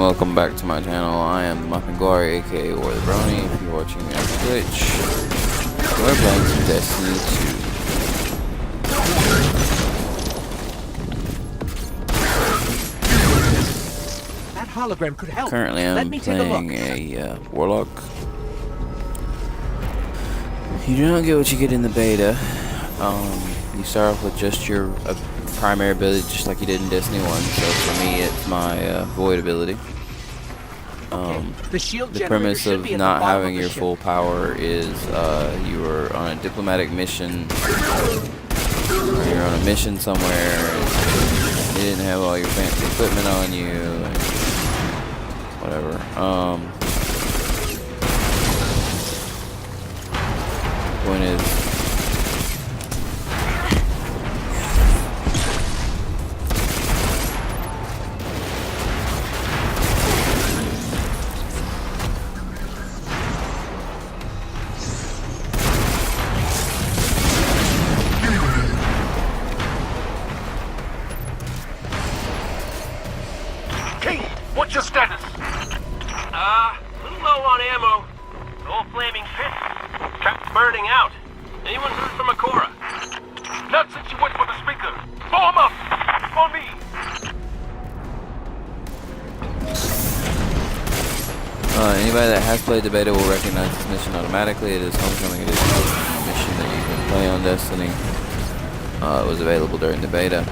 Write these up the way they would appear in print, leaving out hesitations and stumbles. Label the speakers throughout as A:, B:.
A: welcome back to my channel. I am Muffinglory, aka War the Brony. If you're watching me on Twitch, we're playing some Destiny
B: 2. That hologram could help.
A: Currently, I'm playing a Warlock. You do not get what you get in the beta. You start off with just your primary ability, just like you did in Destiny 1. So for me, it's my Void ability. The premise of not having your full power is you are on a diplomatic mission. You're on a mission somewhere, and you didn't have all your fancy equipment on you, and whatever. Point is,
C: what's your status?
D: A little low on ammo. Old flaming pit. Trap's burning out. Anyone heard from Akora?
C: Not since you went for the speaker. Blow him up! On me!
A: Anybody that has played the beta will recognize this mission automatically. It is Homecoming Edition mission that you can play on Destiny. It was available during the beta.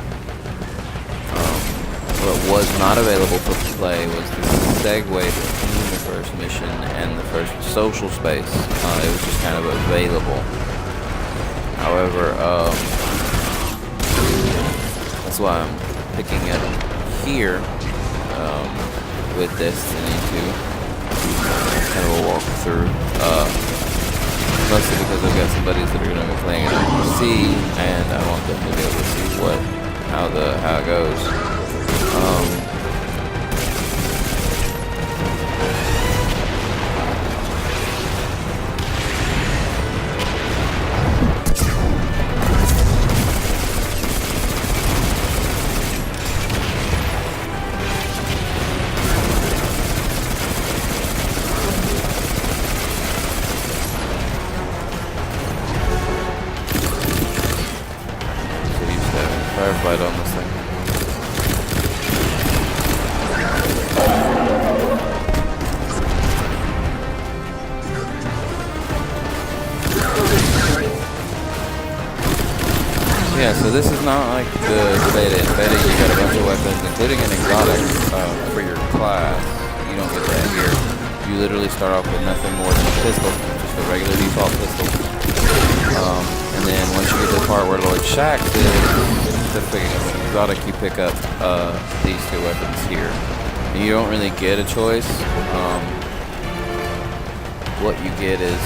A: What was not available for play was the segue between the first mission and the first social space. It was just kind of available. However, that's why I'm picking it here with Destiny 2. Kind of a walkthrough. Mostly because I've got some buddies that are going to be playing it on PC, and I want them to be able to see how it goes. So you just have a firefight on this thing. Yeah, so this is not like the beta. In beta, you got a bunch of weapons, including an exotic for your class. You don't get that here. You literally start off with nothing more than a pistol, just a regular default pistol. And then once you get to the part where Lord Shaxx is, instead of picking up an exotic, you pick up these two weapons here. And you don't really get a choice. What you get is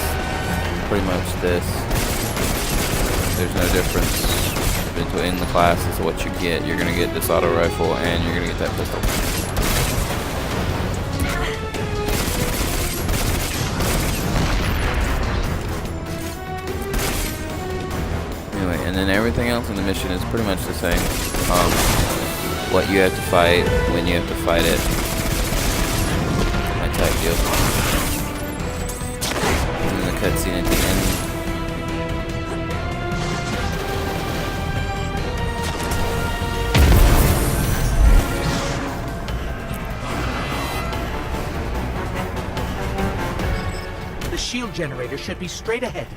A: pretty much this. There's no difference between the classes of what you get. You're gonna get this auto rifle and you're gonna get that pistol. Anyway, and then everything else in the mission is pretty much the same. What you have to fight, when you have to fight it, that type deal. And then the cutscene at the end.
B: The shield generator should be straight ahead.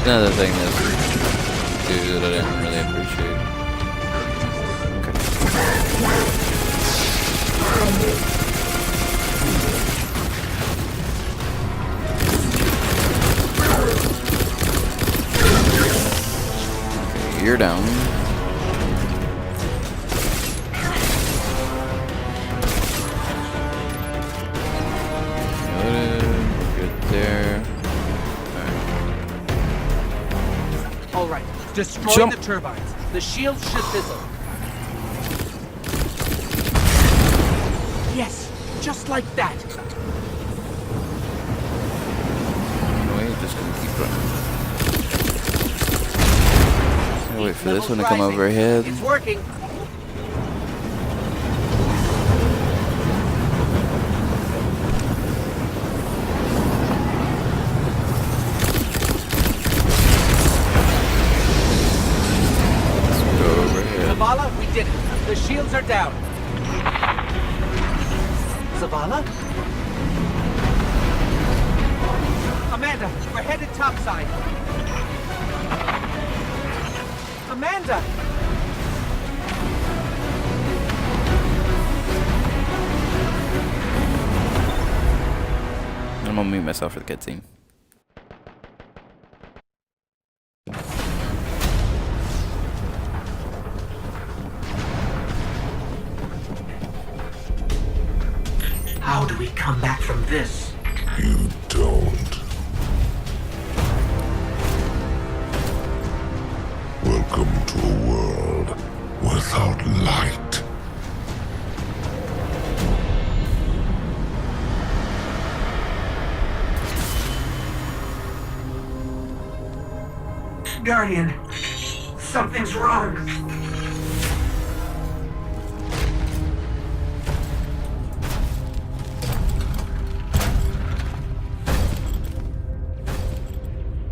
A: Another thing that I didn't really appreciate. Okay, you're down. Good there.
B: Alright, destroy the turbines. The shields should fizzle. like that.
A: We're just gonna keep running. I'll wait for this one to come
B: Levels
A: overhead.
B: rising. It's working.
A: Go overhead.
B: Zavala, we did it. The shields are down. Zavala? Amanda, we're headed topside. Amanda!
A: I'm gonna mute myself for the cutscene.
B: How do we come back from this?
E: You don't. Welcome to a world without light.
B: Guardian, something's wrong.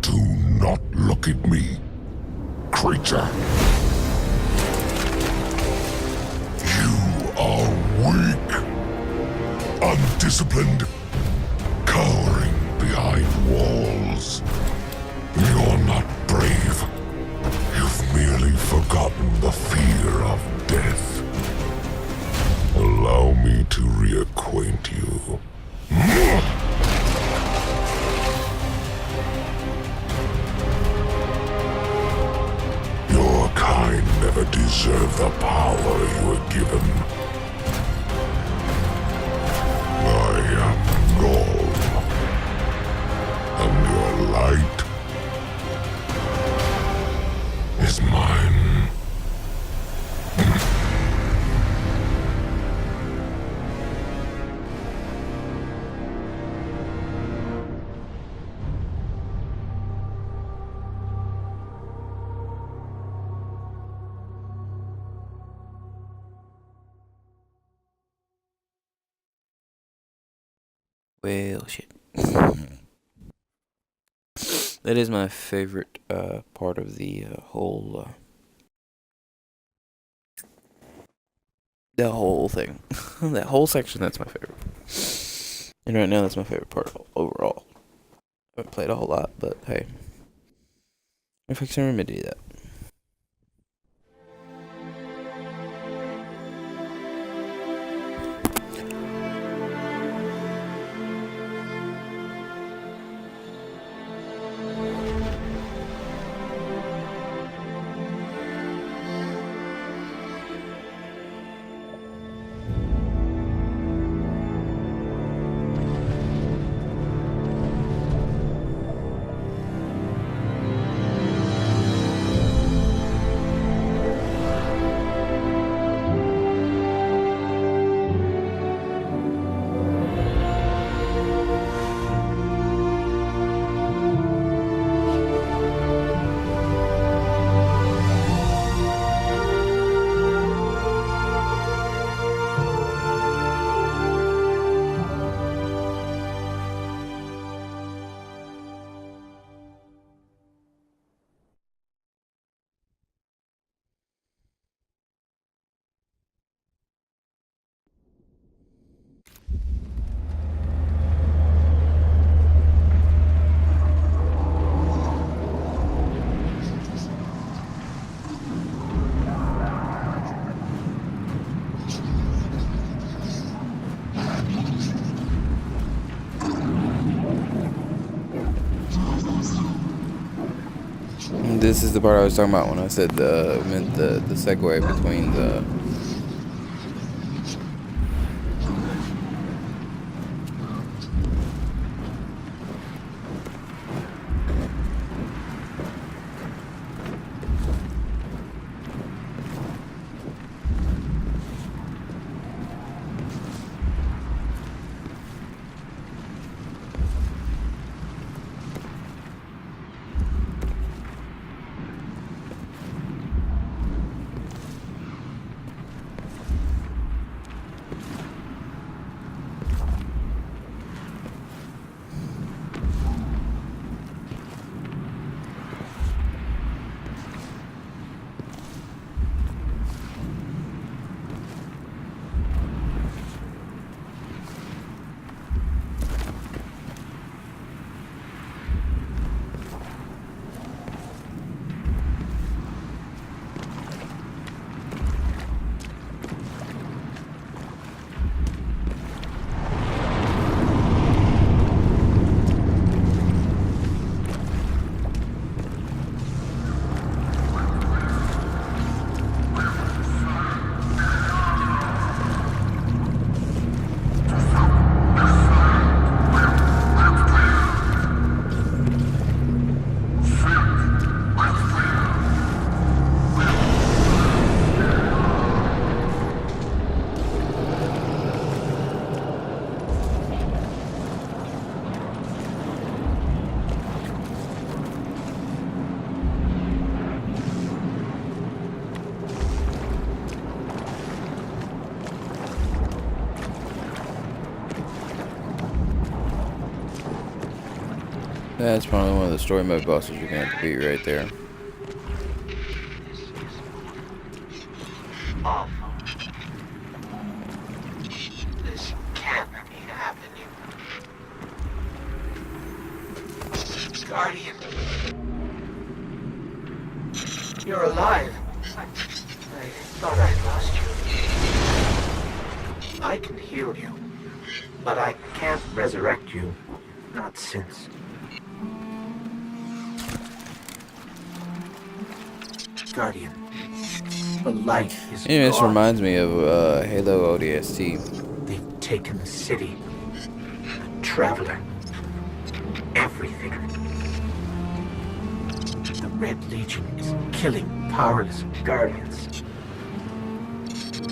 E: Do not look at me, creature. You are weak, undisciplined, cowering behind walls. You're not brave. You've merely forgotten the fear of death. Allow me to reacquaint you. Your kind never deserved the power you were given. I am Nuln, and your light is mine.
A: Well, shit. That is my favorite part of the whole thing. That whole section, that's my favorite. And right now, that's my favorite part overall. I haven't played a whole lot, but hey. I'm fixing to remedy that. This is the part I was talking about when I said meant the segue between the That's probably one of the story mode bosses you're gonna have to beat right there.
B: Awful. This can't be happening. Guardian. You're alive. I thought I lost you. I can heal you, but I can't resurrect you. Not since. Guardian. The light is
A: Anyway, this
B: gone.
A: reminds me of Halo ODST.
B: They've taken the city, the Traveler, everything. The Red Legion is killing powerless Guardians.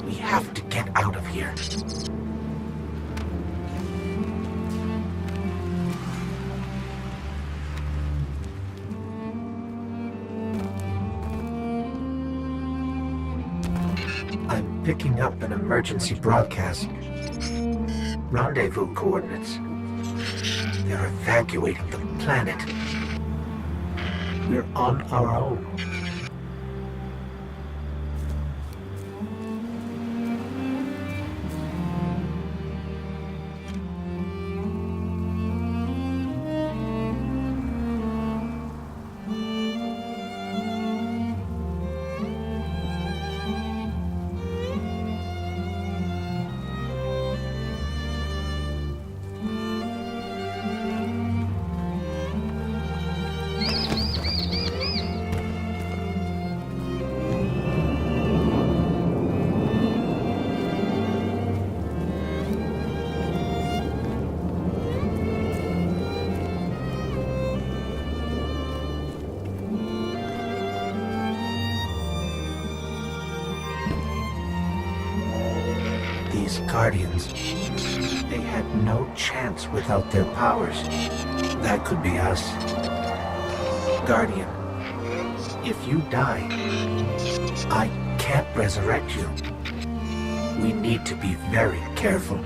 B: We have to get out of here. I'm picking up an emergency broadcast. Rendezvous coordinates. They're evacuating the planet. We're on our own. These Guardians, they had no chance without their powers. That could be us. Guardian, if you die, I can't resurrect you. We need to be very careful.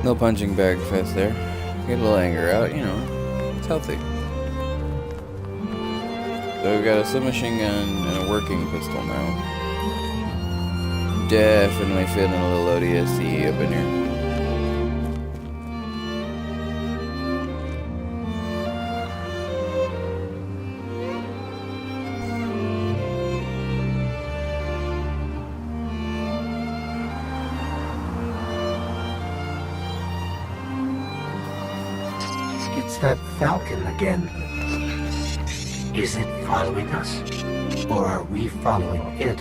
A: No punching bag fest there. Get a little anger out, you know. It's healthy. So we've got a submachine gun and a working pistol now. Definitely feeling a little ODST up in here.
B: It's that Falcon again. Is it following us? Or are we following it?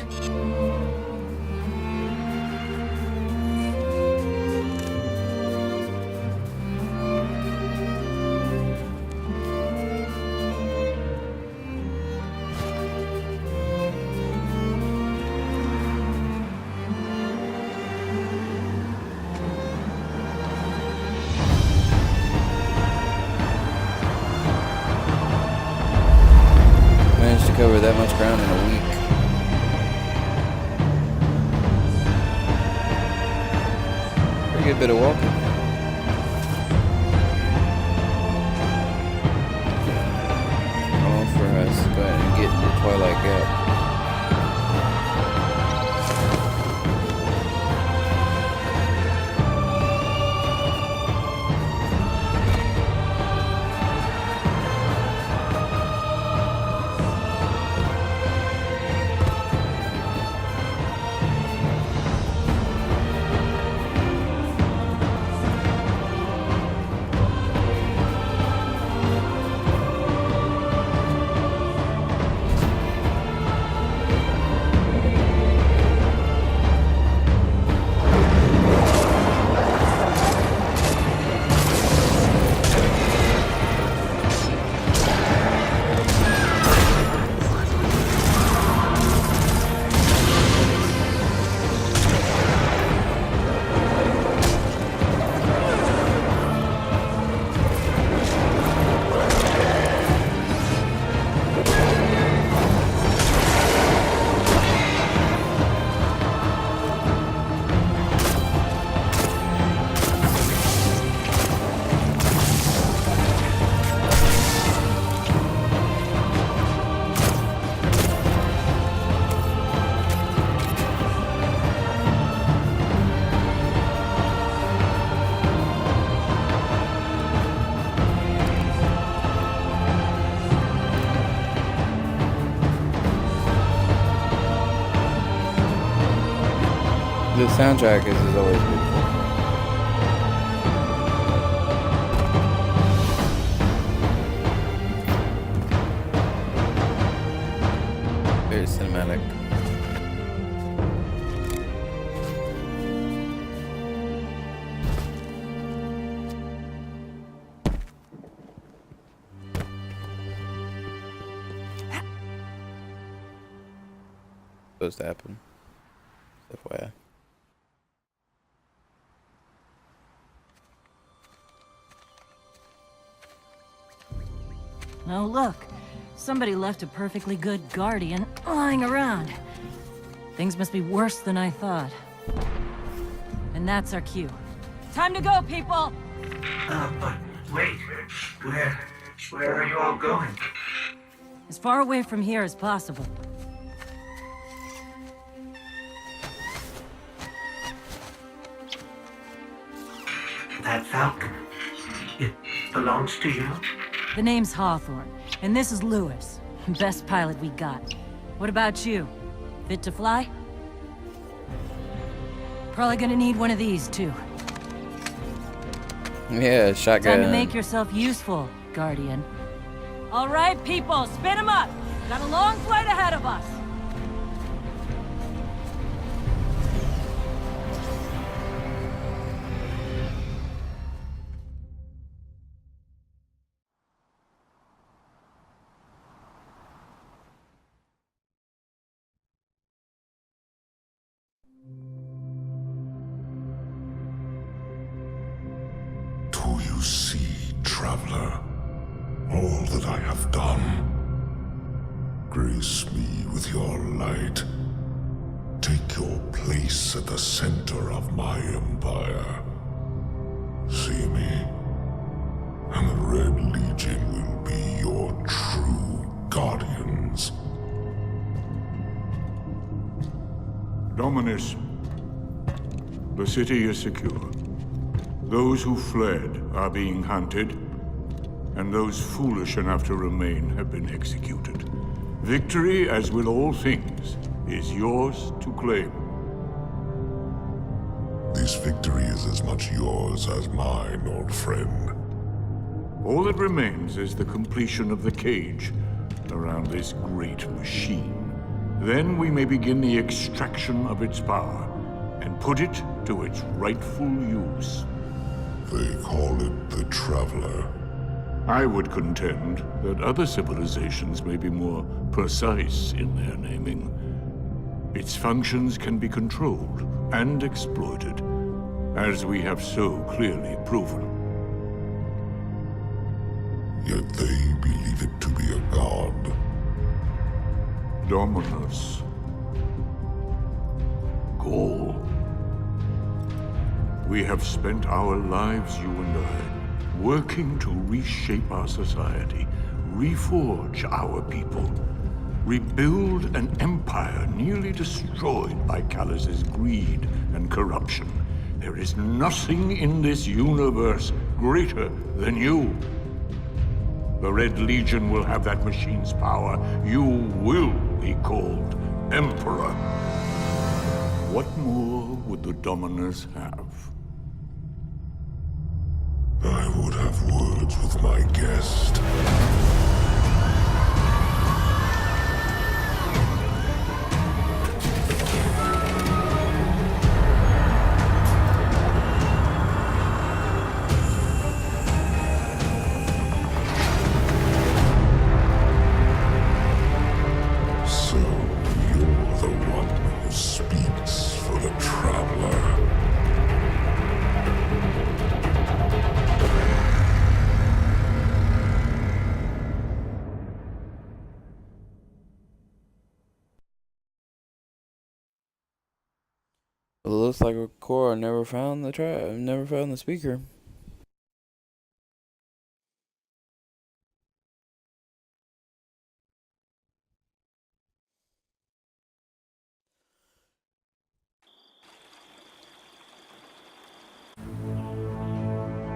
A: Managed to cover that much ground in a week. Pretty good bit of walking. All for us to go ahead and get into Twilight Gap. The soundtrack is always beautiful. Very cinematic. Supposed to happen. FYI.
F: Oh, look. Somebody left a perfectly good Guardian lying around. Things must be worse than I thought. And that's our cue. Time to go, people!
B: But wait. Where are you all going?
F: As far away from here as possible.
B: That Falcon, it belongs to you?
F: The name's Hawthorne, and this is Lewis. Best pilot we got. What about you? Fit to fly? Probably gonna need one of these, too.
A: Yeah, shotgun.
F: Time to make yourself useful, Guardian. All right, people, spin 'em up! Got a long flight ahead of us!
E: Do you see, traveler, all that I have done? Grace me with your light. Take your place at the center of my empire. See me, and the Red Legion will be your true guardians.
G: Dominus, the city is secure. Those who fled are being hunted, and those foolish enough to remain have been executed. Victory, as with all things, is yours to claim.
E: This victory is as much yours as mine, old friend.
G: All that remains is the completion of the cage around this great machine. Then we may begin the extraction of its power and put it to its rightful use.
E: They call it the Traveler.
G: I would contend that other civilizations may be more precise in their naming. Its functions can be controlled and exploited, as we have so clearly proven.
E: Yet they believe it to be a god.
G: Dominus. Gaul. We have spent our lives, you and I, working to reshape our society, reforge our people, rebuild an empire nearly destroyed by Callus's greed and corruption. There is nothing in this universe greater than you. The Red Legion will have that machine's power. You will be called Emperor. What more would the Dominus have?
E: I would have words with my guest. So, you're the one who speaks for the Traveler.
A: It looks like Cora never found the speaker.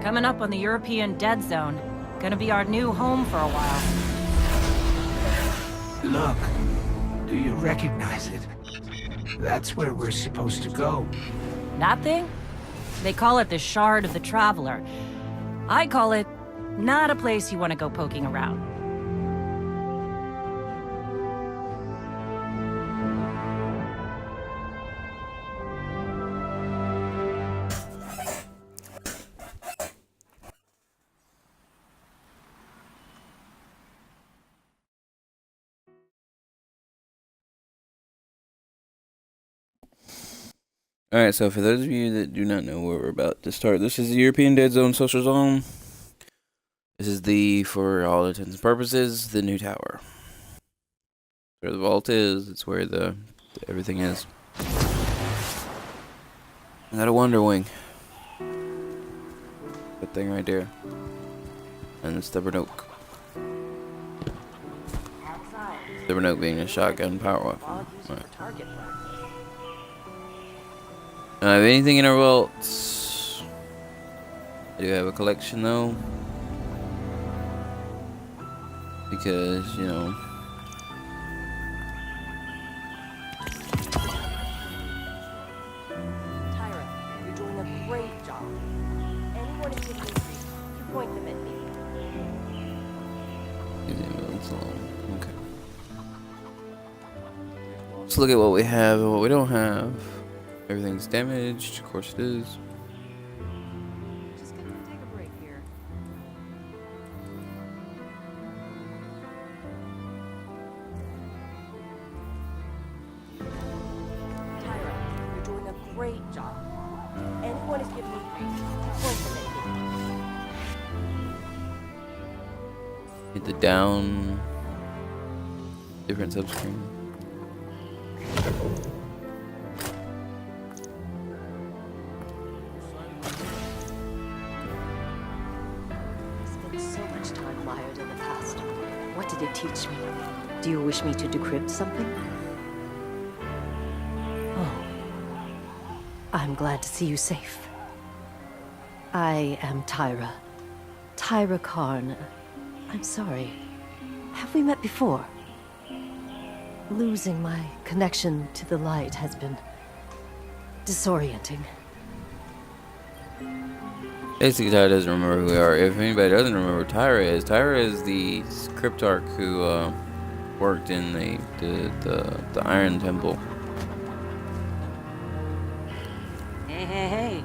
F: Coming up on the European Dead Zone. Gonna be our new home for a while.
B: Look, do you recognize it? That's where we're supposed to go.
F: That thing? They call it the Shard of the Traveler. I call it not a place you want to go poking around.
A: Alright, so for those of you that do not know where we're about to start, this is the European Dead Zone Social Zone. This is for all intents and purposes, the new tower. Where the vault is, it's where everything is. I got a Wonder Wing. That thing right there. And the Stubborn Oak. Stubborn Oak being a shotgun power weapon. Right. I don't have anything in our vaults. I do have a collection though. Because, you know.
H: Tyra, you're doing a great job. Anyone who gives me grief, you point them at me.
A: Okay. Let's look at what we have and what we don't have. Everything's damaged, of course it is.
F: Just gonna take a break here.
H: Tyra, you're doing a great job. Anyone who gives me grief, you point them at me.
A: Hit the down. Different subscreen.
H: What did it teach me? Do you wish me to decrypt something? Oh. I'm glad to see you safe. I am Tyra. Tyra Karn. I'm sorry. Have we met before? Losing my connection to the light has been disorienting.
A: Basically, Tyra doesn't remember who we are. If anybody doesn't remember who Tyra is the Cryptarch who worked in the Iron Temple.
F: Hey.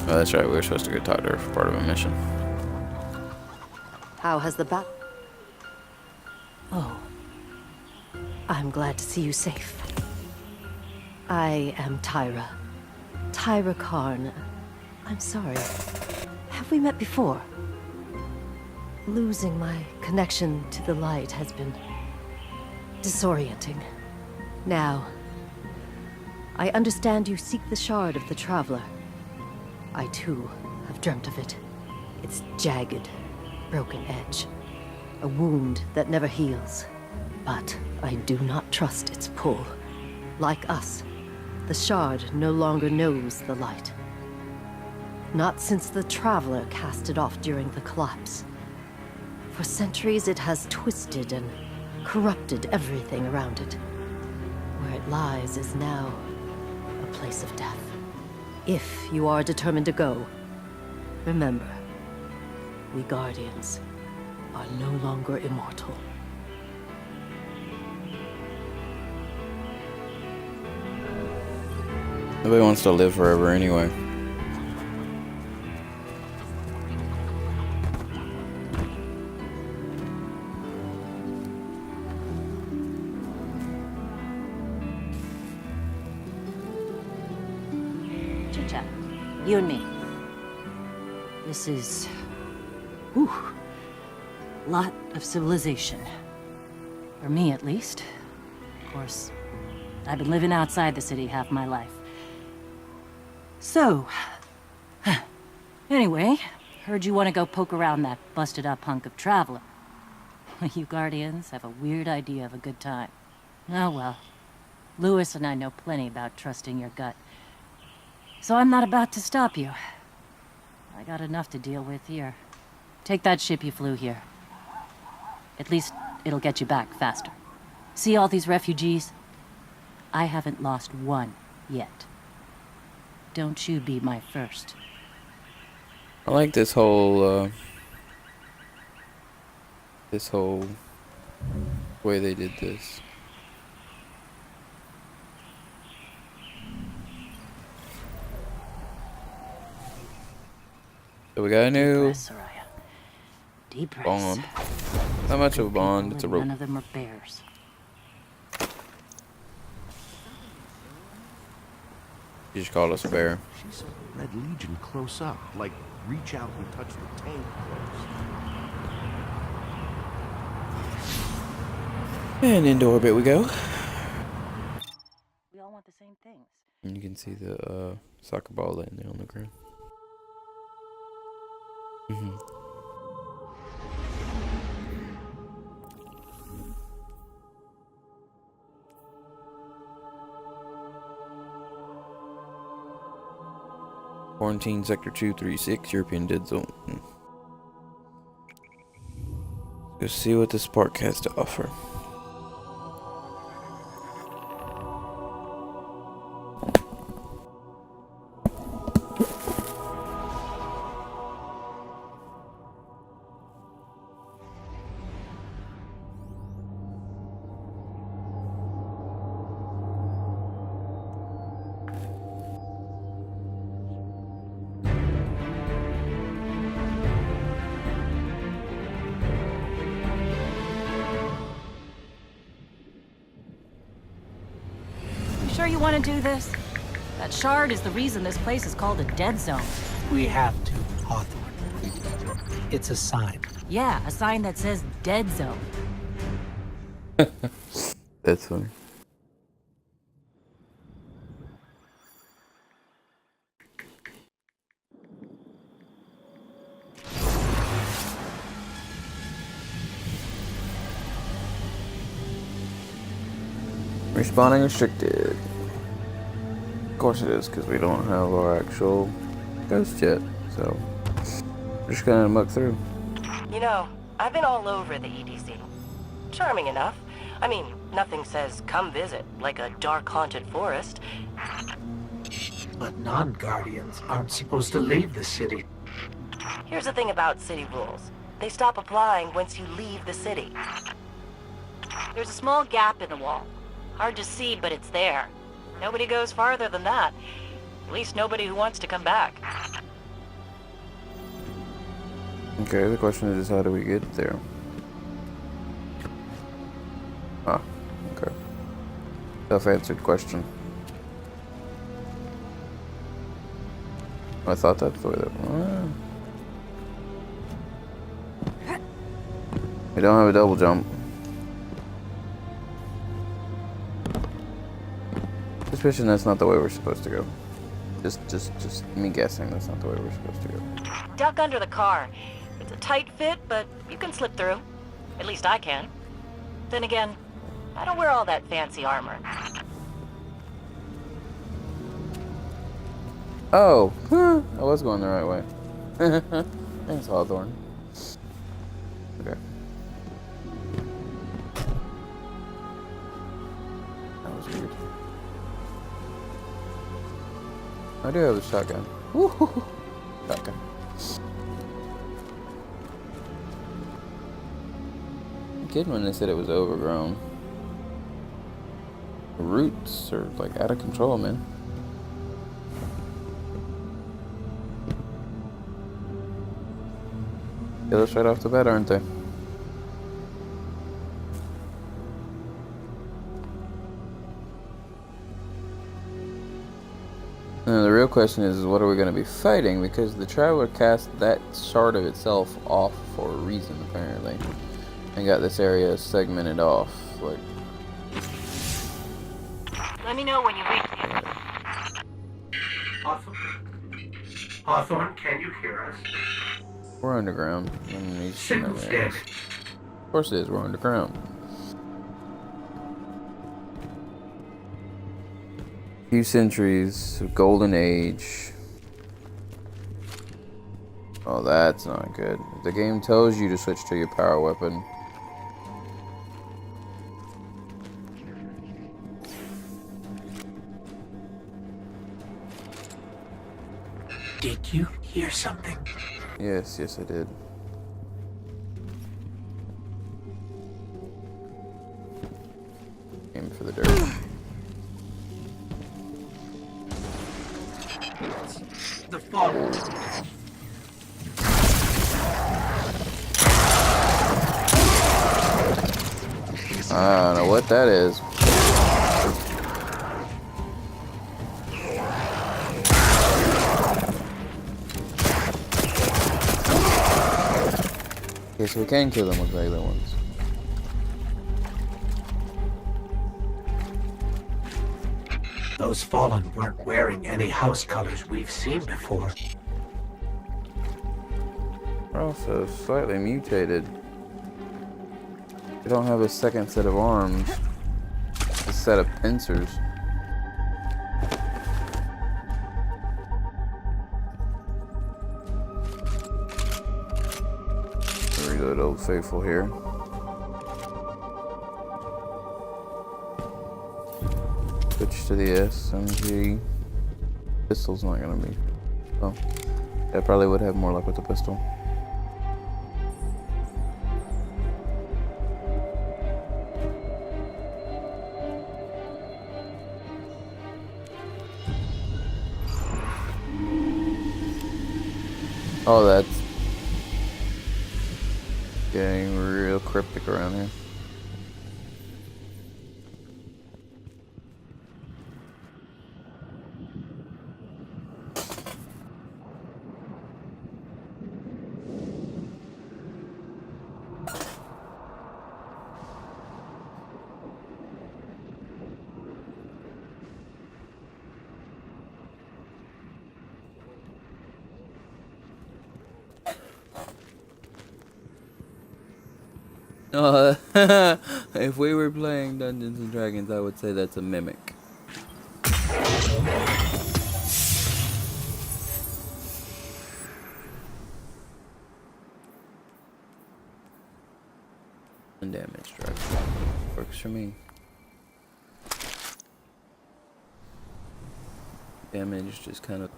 A: Oh, that's right. We were supposed to go talk to her for part of a mission.
H: How has the bat... Oh. I'm glad to see you safe. I am Tyra. Tyra Karn. I'm sorry. Have we met before? Losing my connection to the light has been disorienting. Now, I understand you seek the Shard of the Traveler. I too have dreamt of it. Its jagged, broken edge. A wound that never heals. But I do not trust its pull. Like us, the Shard no longer knows the light. Not since the Traveler cast it off during the collapse. For centuries it has twisted and corrupted everything around it. Where it lies is now a place of death. If you are determined to go, remember, we Guardians are no longer immortal.
A: Nobody wants to live forever anyway.
F: Chit-chat. You and me. This is... whew. Lot of civilization. For me, at least. Of course, I've been living outside the city half my life. So... anyway, heard you want to go poke around that busted-up hunk of Traveler. You Guardians have a weird idea of a good time. Oh well. Lewis and I know plenty about trusting your gut. So I'm not about to stop you. I got enough to deal with here. Take that ship you flew here. At least, it'll get you back faster. See all these refugees? I haven't lost one yet. Don't you be my first.
A: I like this whole way they did this. So we got a new
F: Deep breath, Soraya. Deep breaths.
A: bond. Not much of a bond, it's a rope.
F: None of them are bears.
A: You just called us a bear.
I: She saw the Red Legion close up, like reach out and touch the tank close.
A: And into orbit we go.
F: We all want the same things.
A: And you can see the soccer ball laying there on the ground. Quarantine Sector 236, European Dead Zone. Let's see what this park has to offer.
F: Sure you want to do this? That shard is the reason this place is called a dead zone.
B: We have to, Hawthorne. It's a sign.
F: Yeah, a sign that says dead zone.
A: That's funny. Respawning restricted. Of course it is, because we don't have our actual ghost yet, so we're just gonna muck through.
J: You know, I've been all over the EDZ. Charming enough. I mean, nothing says come visit, like a dark haunted forest.
B: But non-Guardians aren't supposed to leave the city.
J: Here's the thing about city rules. They stop applying once you leave the city. There's a small gap in the wall. Hard to see, but it's there. Nobody goes farther than that. At least nobody who wants to come back.
A: Okay, the question is how do we get there? Ah, okay. Self-answered question. I thought that's the way that... We don't have a double jump. Suspicion that's not the way we're supposed to go. Just me guessing that's not the way we're supposed to go.
J: Duck under the car. It's a tight fit, but you can slip through. At least I can. Then again, I don't wear all that fancy armor.
A: Oh, I was going the right way. Thanks, Hawthorne. Okay. That was weird. I do have a shotgun. Woo-hoo-hoo. Shotgun. I'm kidding when they said it was overgrown. The roots are like out of control, man. Kill us right off the bat, aren't they? And the real question is what are we going to be fighting? Because the Traveler cast that shard of itself off for a reason, apparently. And got this area segmented off. Like,
J: Let me know when you reach the...
B: Hawthorne, can you hear us?
A: we're underground. And
B: Signal's dead.
A: Of course it is, we're underground. Few centuries of golden age. Oh, that's not good. The game tells you to switch to your power weapon.
B: Did you hear something?
A: Yes, yes, I did. Aim for the dirt.
B: The fall.
A: I don't know what that is. Okay, so we can kill them with regular ones.
B: Those fallen weren't wearing any house colors we've seen before.
A: They're also slightly mutated. They don't have a second set of arms. A set of pincers. Reload Old Faithful here. Switch to the SMG. Pistol's not gonna be. Oh, I probably would have more luck with the pistol. Oh, that's getting real cryptic around here. If we were playing Dungeons and Dragons, I would say that's a mimic. And damage drag works for me. Damage just kind of.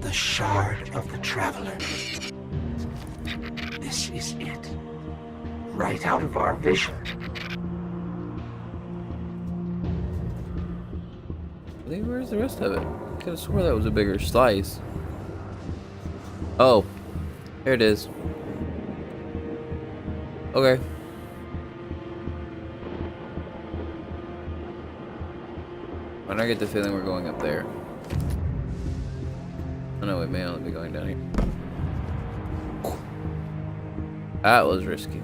B: The Shard of the Traveler. This is it. Right out of our vision.
A: Where's the rest of it? I could have swore that was a bigger slice. Oh, here it is. Okay. When I get the feeling we're going up there. Oh no, we may only be going down here. That was risky.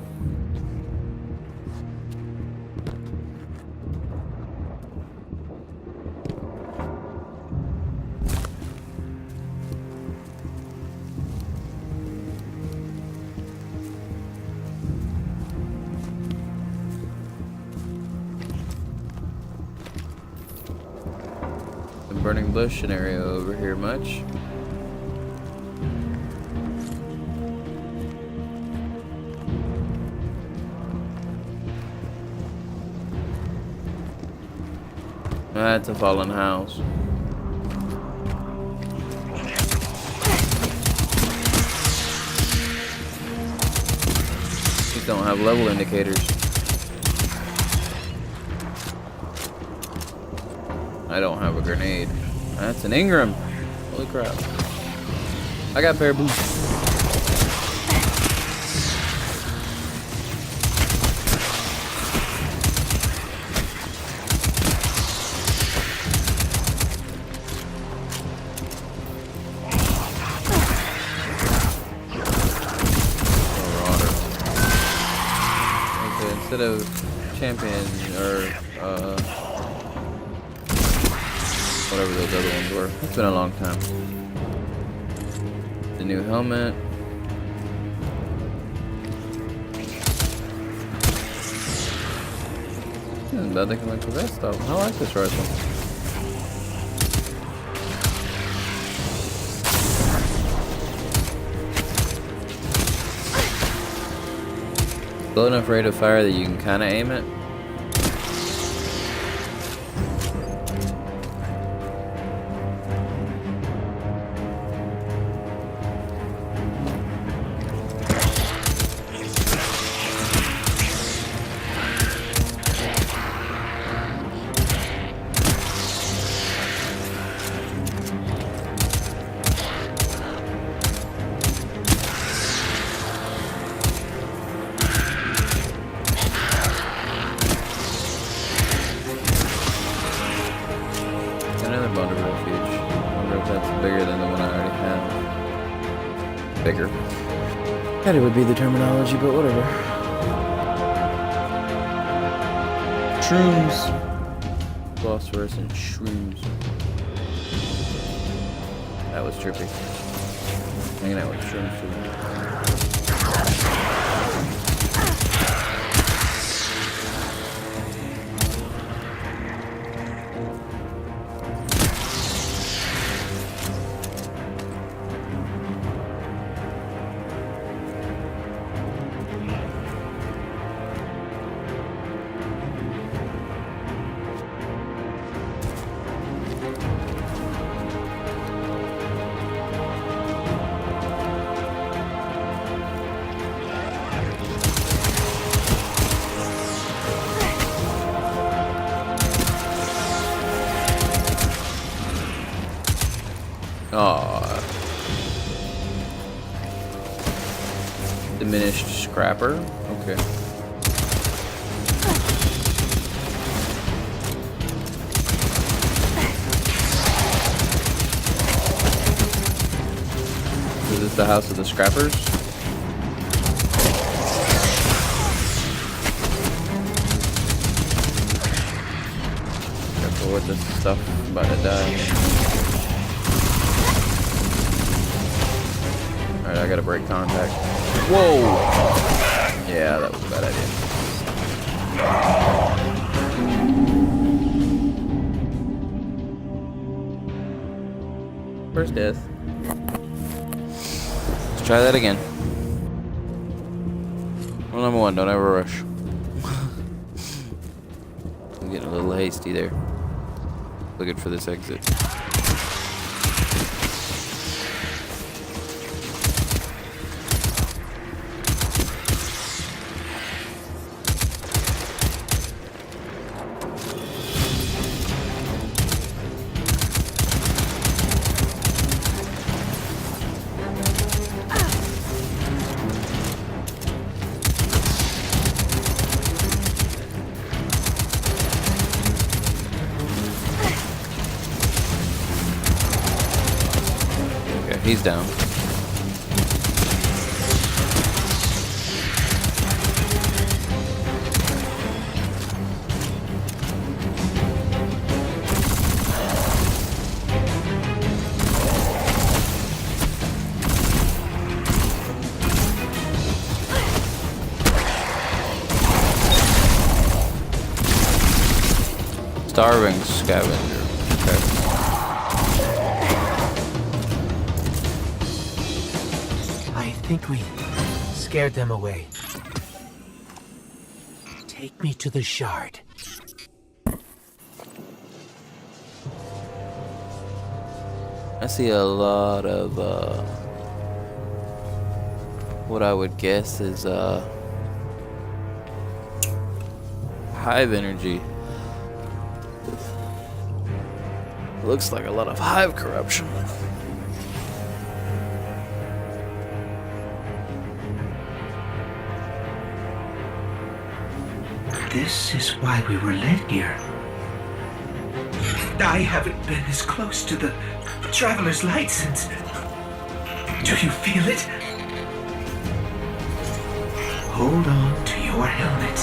A: The burning bush scenario over here much. That's a fallen house. These don't have level indicators. I don't have a grenade. That's an Ingram. Holy crap. I got a pair of boots. Instead of champion or whatever those other ones were. It's been a long time. The new helmet. Isn't bad looking like the best though. I like this rifle. Low enough rate of fire that you can kind of aim it. Another Bond of Refuge. I wonder if that's bigger than the one I already had. Bigger. Thought it would be the terminology, but whatever. Shrooms. Phosphorescent shrooms. That was trippy. Hanging out with shrooms too. Diminished scrapper. Okay. Is this the house of the scrappers? Careful with this stuff. I'm about to die. Alright, I gotta break contact. Whoa! Yeah, that was a bad idea. First death. Let's try that again. Rule number 1, don't ever rush. I'm getting a little hasty there. Looking for this exit. He's down. Starving scavenger. Okay.
B: I think we scared them away. Take me to the shard.
A: I see a lot of what I would guess is hive energy. Looks like a lot of hive corruption.
B: This is why we were led here. I haven't been as close to the Traveler's Light since... Do you feel it? Hold on to your helmet.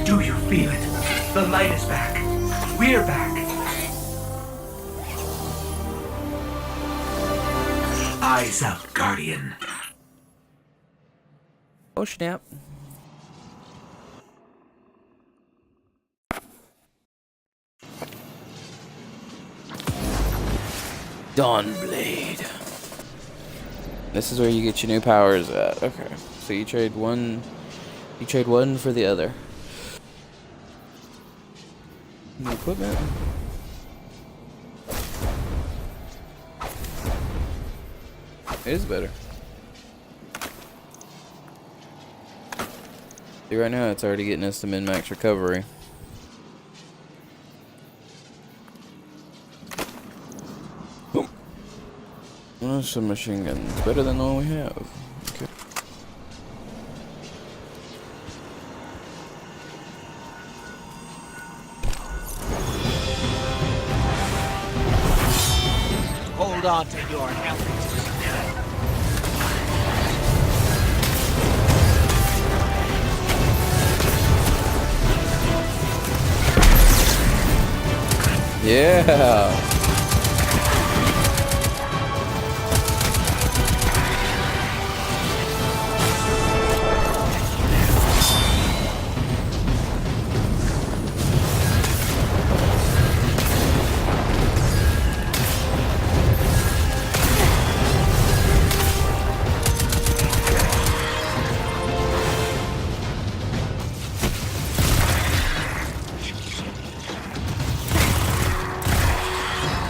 B: Do you feel it? The light is back. We're back. Eyes up, Guardian.
A: Oh snap. Dawnblade. This is where you get your new powers at. Okay. So you trade one for the other. New equipment. It is better. See, right now it's already getting us to min-max recovery. Oh, some machine guns. Better than all we have. Okay.
K: Hold on to your helmet.
A: Yeah.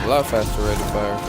A: A lot faster rate of fire.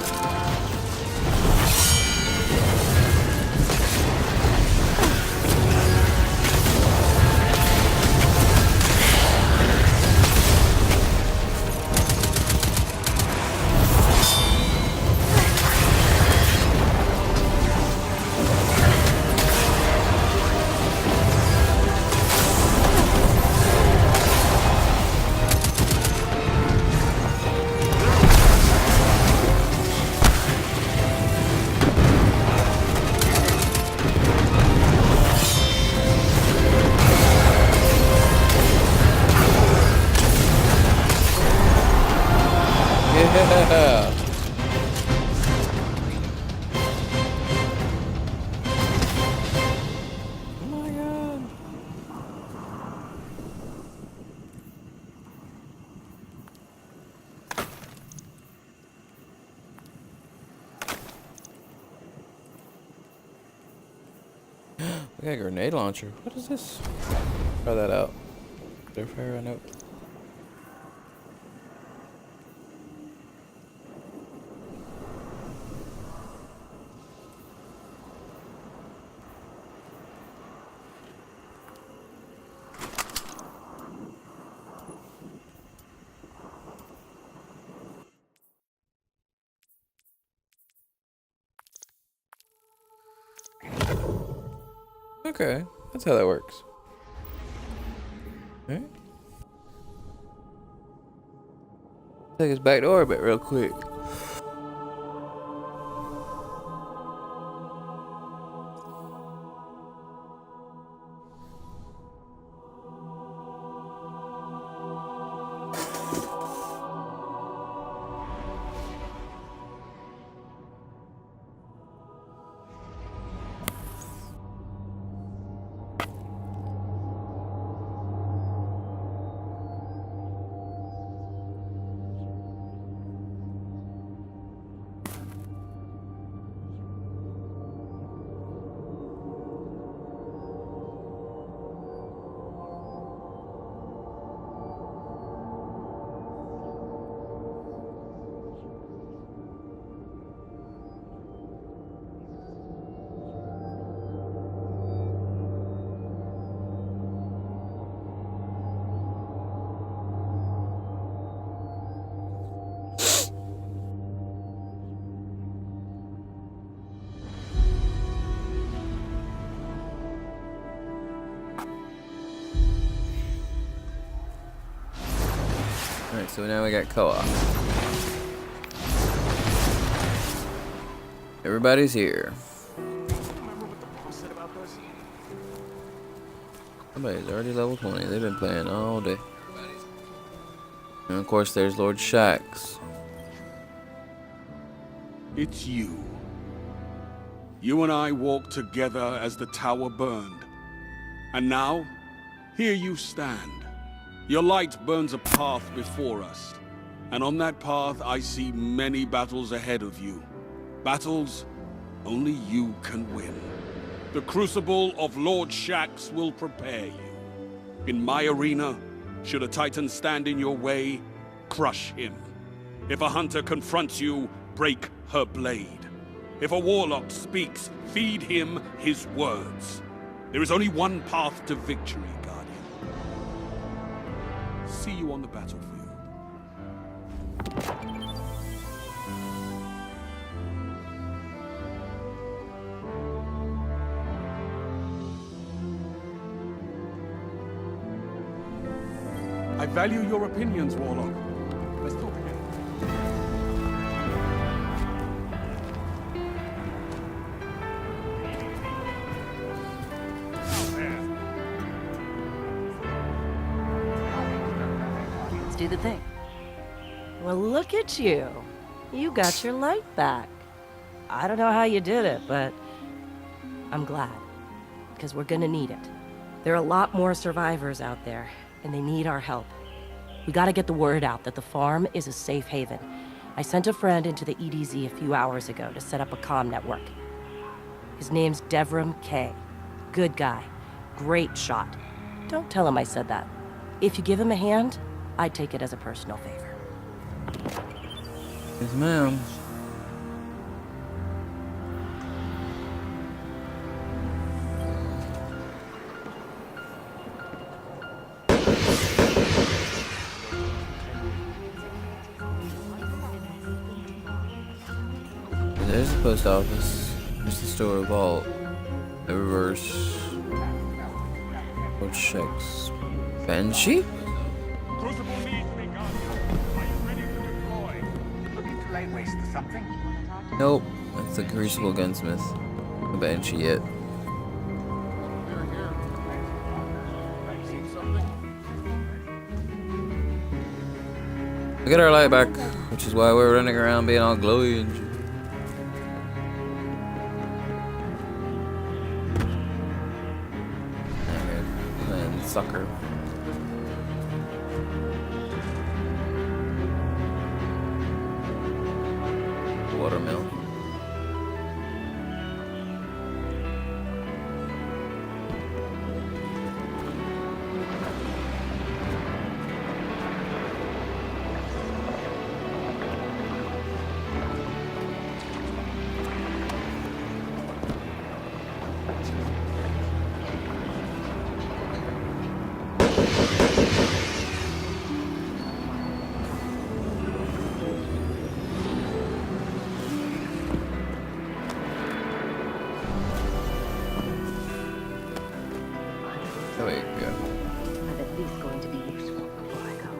A: Yeah. Oh my god. We got a grenade launcher. What is this? Try that out. Their fire, I know. Okay, that's how that works. Alright. Take us back to orbit real quick. Alright, so now we got co-op. Everybody's here. Somebody's already level 20. They've been playing all day. And of course there's Lord Shaxx.
L: It's you. You and I walked together as the tower burned. And now, here you stand. Your light burns a path before us. And on that path, I see many battles ahead of you. Battles only you can win. The crucible of Lord Shaxx will prepare you. In my arena, should a Titan stand in your way, crush him. If a hunter confronts you, break her blade. If a warlock speaks, feed him his words. There is only one path to victory, Guardian. See you on the battlefield. I value your opinions, Warlock. Let's talk again.
M: Let's do the thing. Well, look at you. You got your light back. I don't know how you did it, but I'm glad. Because we're gonna need it. There are a lot more survivors out there, and they need our help. We gotta get the word out that the farm is a safe haven. I sent a friend into the EDZ a few hours ago to set up a comm network. His name's Devrim Kay. Good guy. Great shot. Don't tell him I said that. If you give him a hand, I'd take it as a personal favor.
A: Yes, ma'am. There's the post office. There's the store vault. The reverse. Lord Shaxx. Banshee?
C: Crucible needs to be guarded. Are you ready to deploy?
B: Looking to lay waste to something?
A: Nope. That's the Crucible Gunsmith. The Banshee yet. We got our light back, which is why we're running around being all glowy and shit. And sucker. Watermill. There we go.
H: I'm at least going to be useful before I go.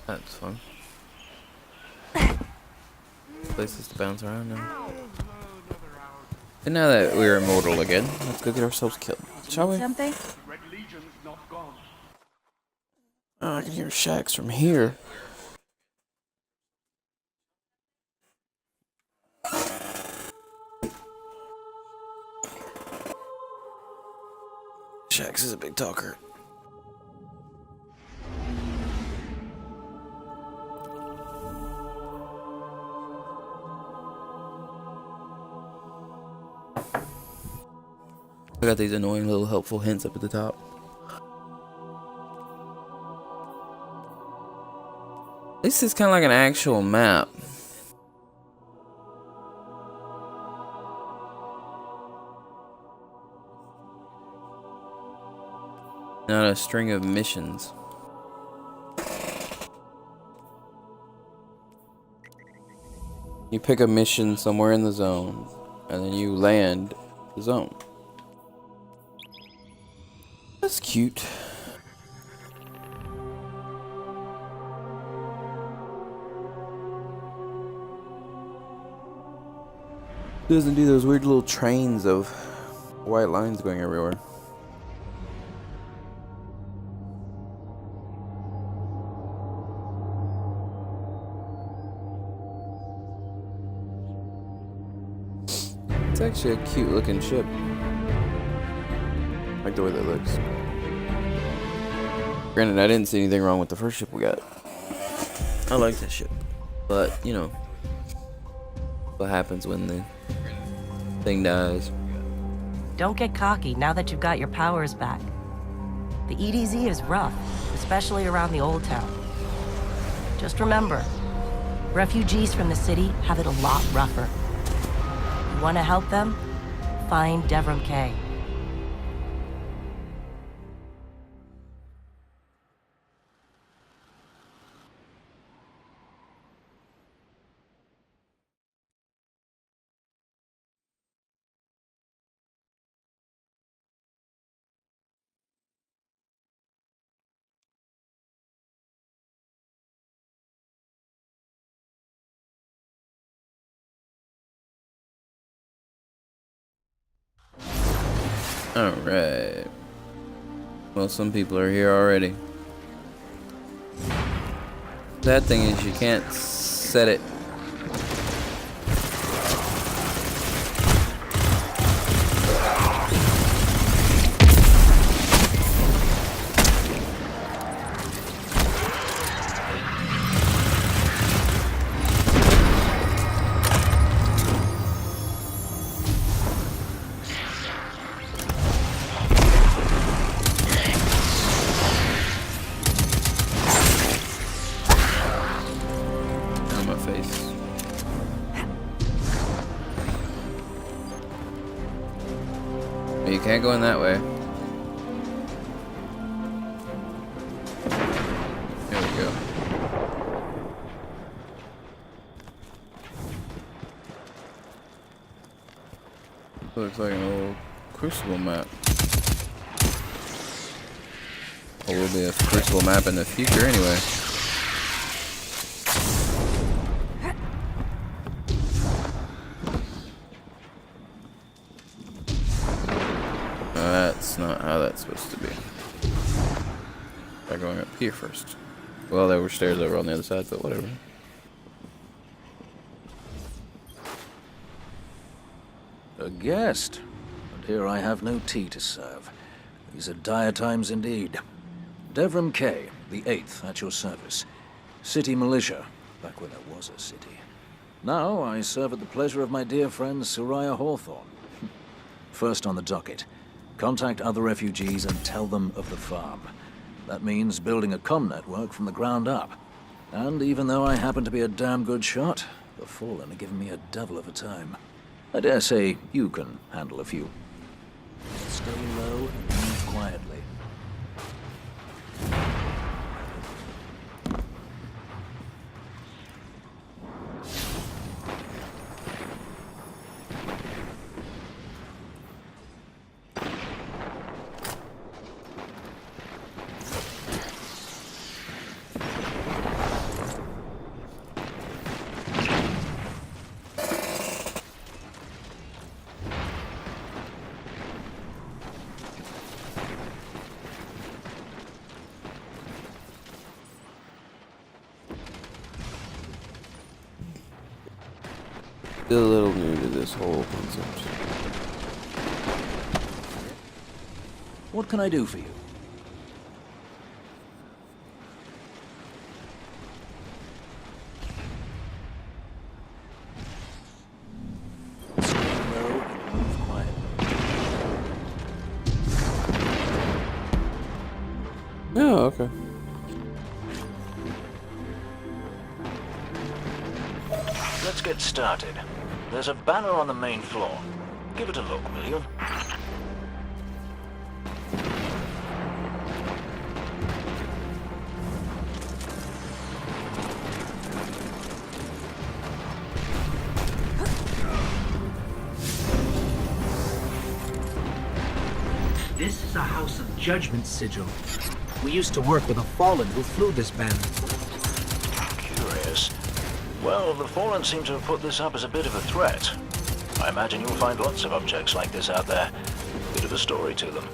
A: That's fun. Places to bounce around now. And now that we're immortal again, let's go get ourselves killed, shall we?
F: Something?
C: Red Legion's not gone.
A: Oh, I can hear Shaxx from here. Shaxx is a big talker. I got these annoying little helpful hints up at the top. At least it's kind of like an actual map. Not a string of missions. You pick a mission somewhere in the zone, and then you land the zone. That's cute. cute. Doesn't do those weird little trains of white lines going everywhere. It's actually a cute looking ship. I like the way that looks. Granted, I didn't see anything wrong with the first ship we got. I like that ship. But, you know, what happens when the thing dies.
M: Don't get cocky now that you've got your powers back. The EDZ is rough, especially around the Old Town. Just remember, refugees from the city have it a lot rougher. You want to help them? Find Devrim Kay.
A: Alright. Well, some people are here already. Sad thing is you can't set it. You can't go in that way. There we go. Looks like an old Crucible map. Or will be a Crucible map in the future anyway. That's not how that's supposed to be. By going up here first. Well, there were stairs over on the other side, but whatever.
N: A guest, and here I have no tea to serve. These are dire times indeed. Devrim Kay, the 8th, at your service. City militia, back when there was a city. Now I serve at the pleasure of my dear friend Soraya Hawthorne. First on the docket. Contact other refugees and tell them of the farm. That means building a comm network from the ground up. And even though I happen to be a damn good shot, the Fallen are giving me a devil of a time. I dare say you can handle a few. Stay low and move quietly.
A: Still a little new to this whole concept.
N: What can I do for you? Stay low and move quietly.
A: Oh, okay.
N: Let's get started. There's a banner on the main floor. Give it a look, will you?
B: This is a House of Judgment sigil. We used to work with a Fallen who flew this banner.
N: Curious. Well, the Fallen seem to have put this up as a bit of a threat. I imagine you'll find lots of objects like this out there. Bit of a story to them.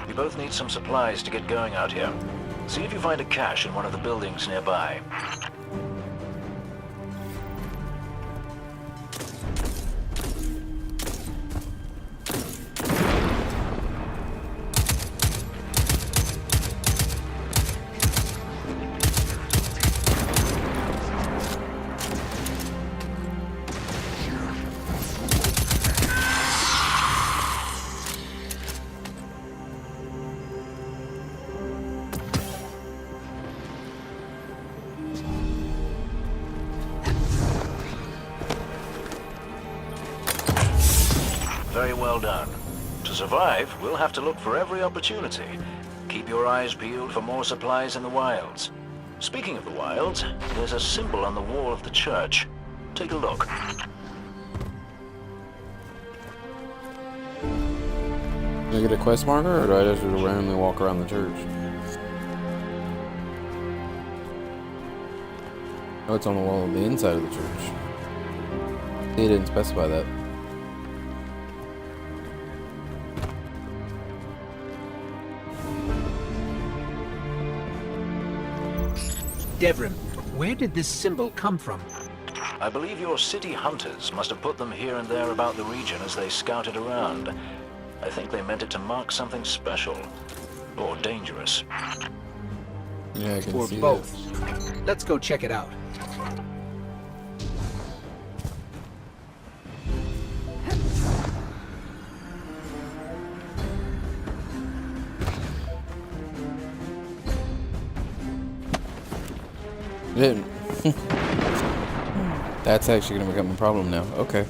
N: We both need some supplies to get going out here. See if you find a cache in one of the buildings nearby. Very well done. To survive, we'll have to look for every opportunity. Keep your eyes peeled for more supplies in the wilds. Speaking of the wilds, there's a symbol on the wall of the church. Take a look.
A: Do I get a quest marker, or do I just randomly walk around the church? Oh, it's on the wall of the inside of the church. They didn't specify that.
B: Devrim, where did this symbol come from?
N: I believe your city hunters must have put them here and there about the region as they scouted around. I think they meant it to mark something special. Or dangerous.
A: Yeah, I can
B: or
A: see
B: both.
A: that.
B: Let's go check it out.
A: Didn't. That's actually gonna become a problem now. Okay.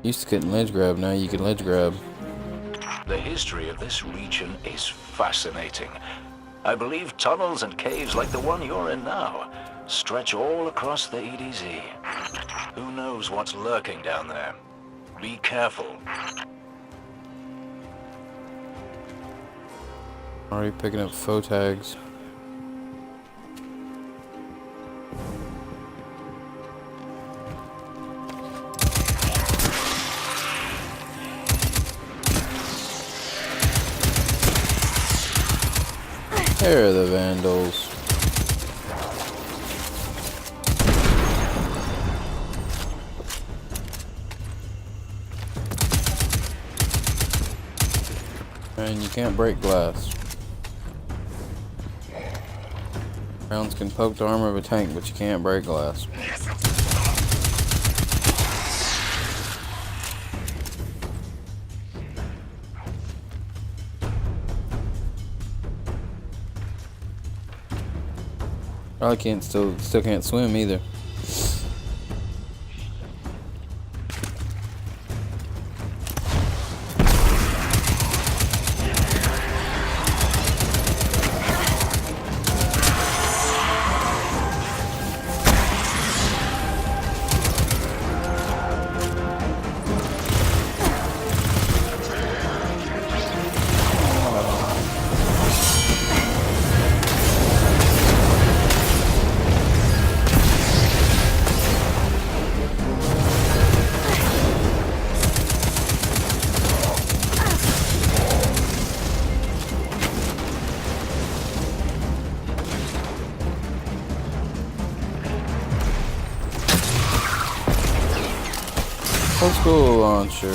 A: Used to couldn't ledge grab, now you can ledge grab.
N: The history of this region is fascinating. I believe tunnels and caves like the one you're in now stretch all across the EDZ. Who knows what's lurking down there? Be careful.
A: Already picking up faux tags. There are the vandals. And you can't break glass. Rounds can poke the armor of a tank, but you can't break glass. Probably can't still can't swim either. School launcher.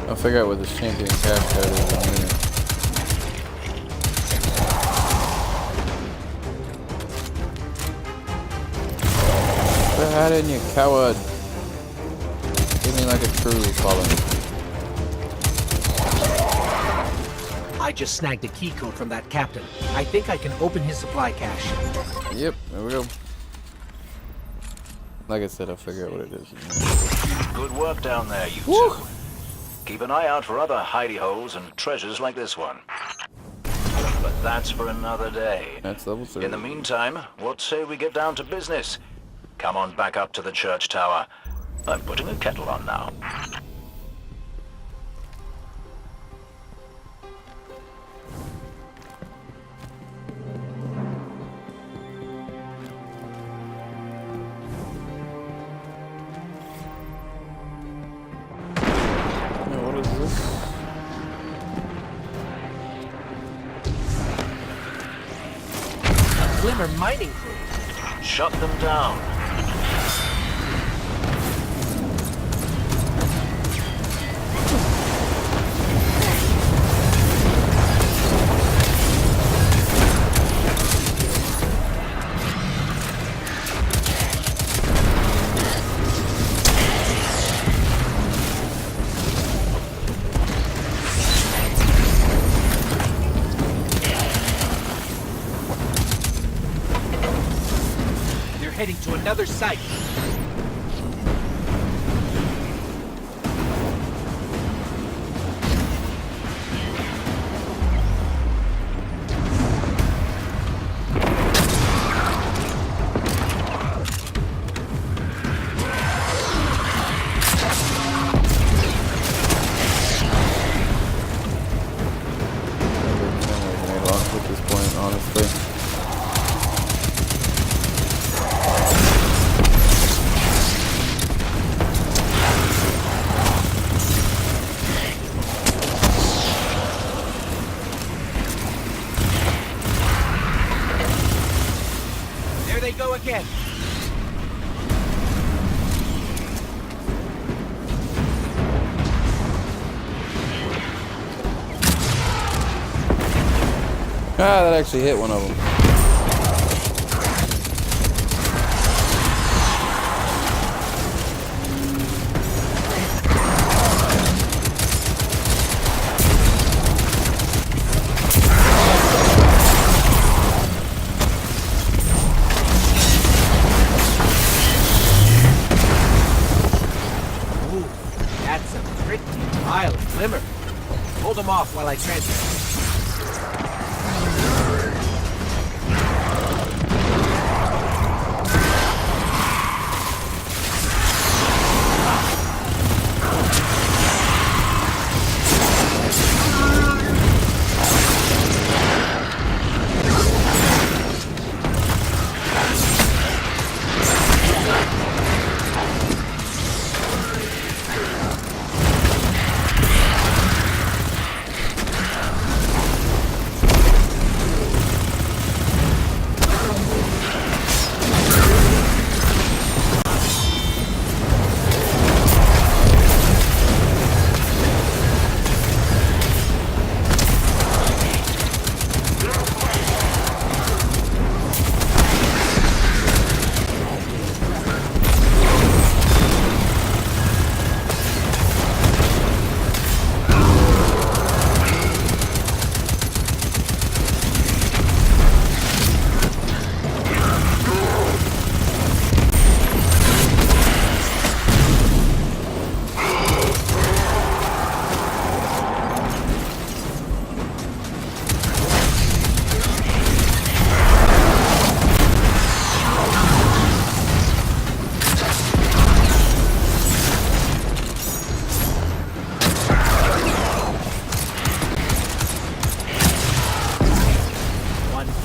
A: I'll figure out what this champion cash card is in a minute. Go ahead, you coward. Give me like a true fallen.
B: I just snagged a key code from that captain. I think I can open his supply cache.
A: Yep, there we go. Like I said, I'll figure out what it is.
N: Good work down there, you two. Keep an eye out for other hidey holes and treasures like this one. But that's for another day.
A: That's level 3.
N: In the meantime, what say we get down to business? Come on back up to the church tower. I'm putting a kettle on now.
A: What is this?
B: A Glimmer mining crew.
N: Shut them down.
B: Heading to another site.
A: At this point, honestly.
B: They go again.
A: Ah, that actually hit one of them.
B: Glimmer. Hold him off while I transfer.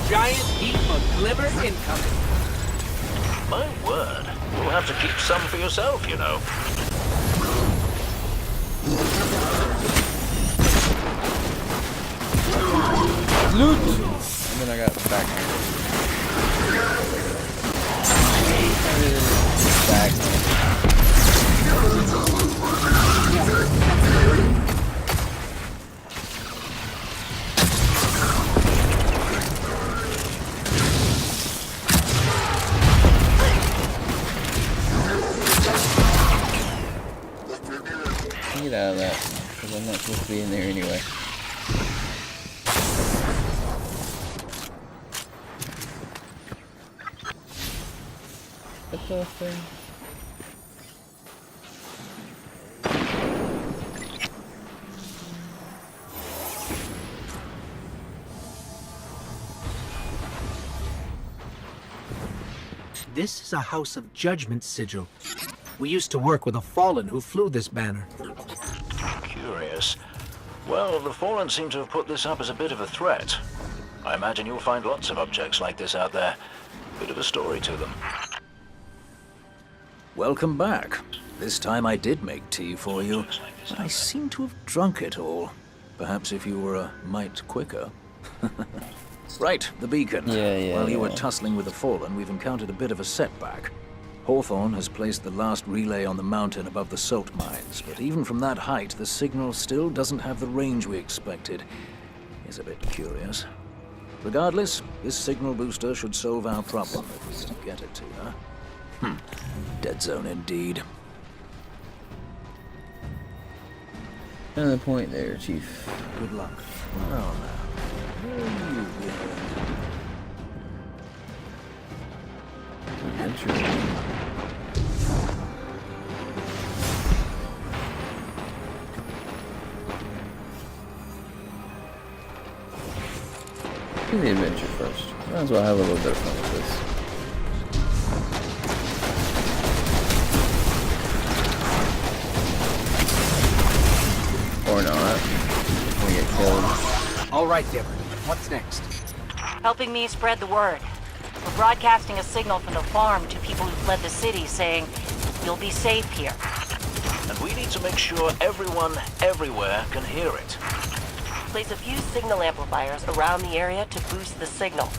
K: giant heap of glimmer incoming.
N: My word. You'll have to keep some for yourself, you know.
A: Loot! And then I got back. Back. not supposed to be in there anyway. What the thing?
B: This is a House of Judgment sigil. We used to work with a Fallen who flew this banner.
N: Curious. Well, the Fallen seem to have put this up as a bit of a threat. I imagine you'll find lots of objects like this out there. Bit of a story to them. Welcome back. This time I did make tea for you, but I seem to have drunk it all. Perhaps if you were a mite quicker. Right, the beacon. While you were tussling with the Fallen, we've encountered a bit of a setback. Hawthorne has placed the last relay on the mountain above the salt mines, but even from that height, the signal still doesn't have the range we expected. It's a bit curious. Regardless, this signal booster should solve our problem if we can get it to her. Dead zone indeed.
A: Another point there, Chief.
N: Good luck. Well now, where are you going?
A: Adventure. Do the adventure first. Might as well have a little bit of fun with this. Or not. We get killed.
B: All right, Deborah. What's next?
J: Helping me spread the word. We're broadcasting a signal from the farm to people who fled the city saying, you'll be safe here.
N: And we need to make sure everyone, everywhere, can hear it.
J: Place a few signal amplifiers around the area to boost the signal.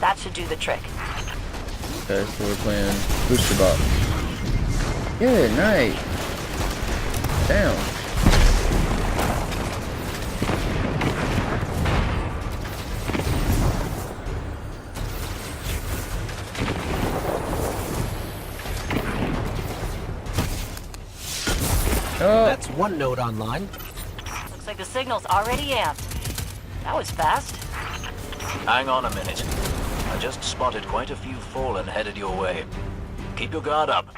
J: That should do the trick.
A: Okay, so we're playing Booster Bot. Good night. Down.
B: Oh. That's one node online.
J: Looks like the signal's already amped. That was fast.
N: Hang on a minute. I just spotted quite a few Fallen headed your way. Keep your guard up.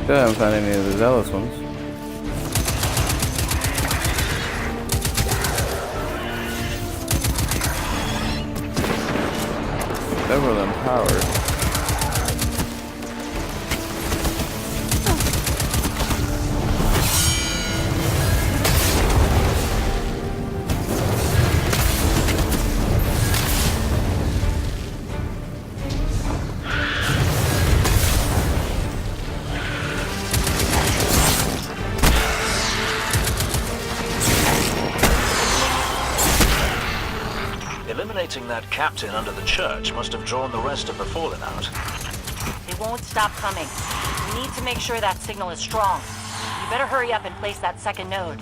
A: Still haven't found any of the zealous ones. Several of them powered.
N: Eliminating that captain under the church must have drawn the rest of the Fallen out.
J: They won't stop coming. We need to make sure that signal is strong. You better hurry up and place that second node.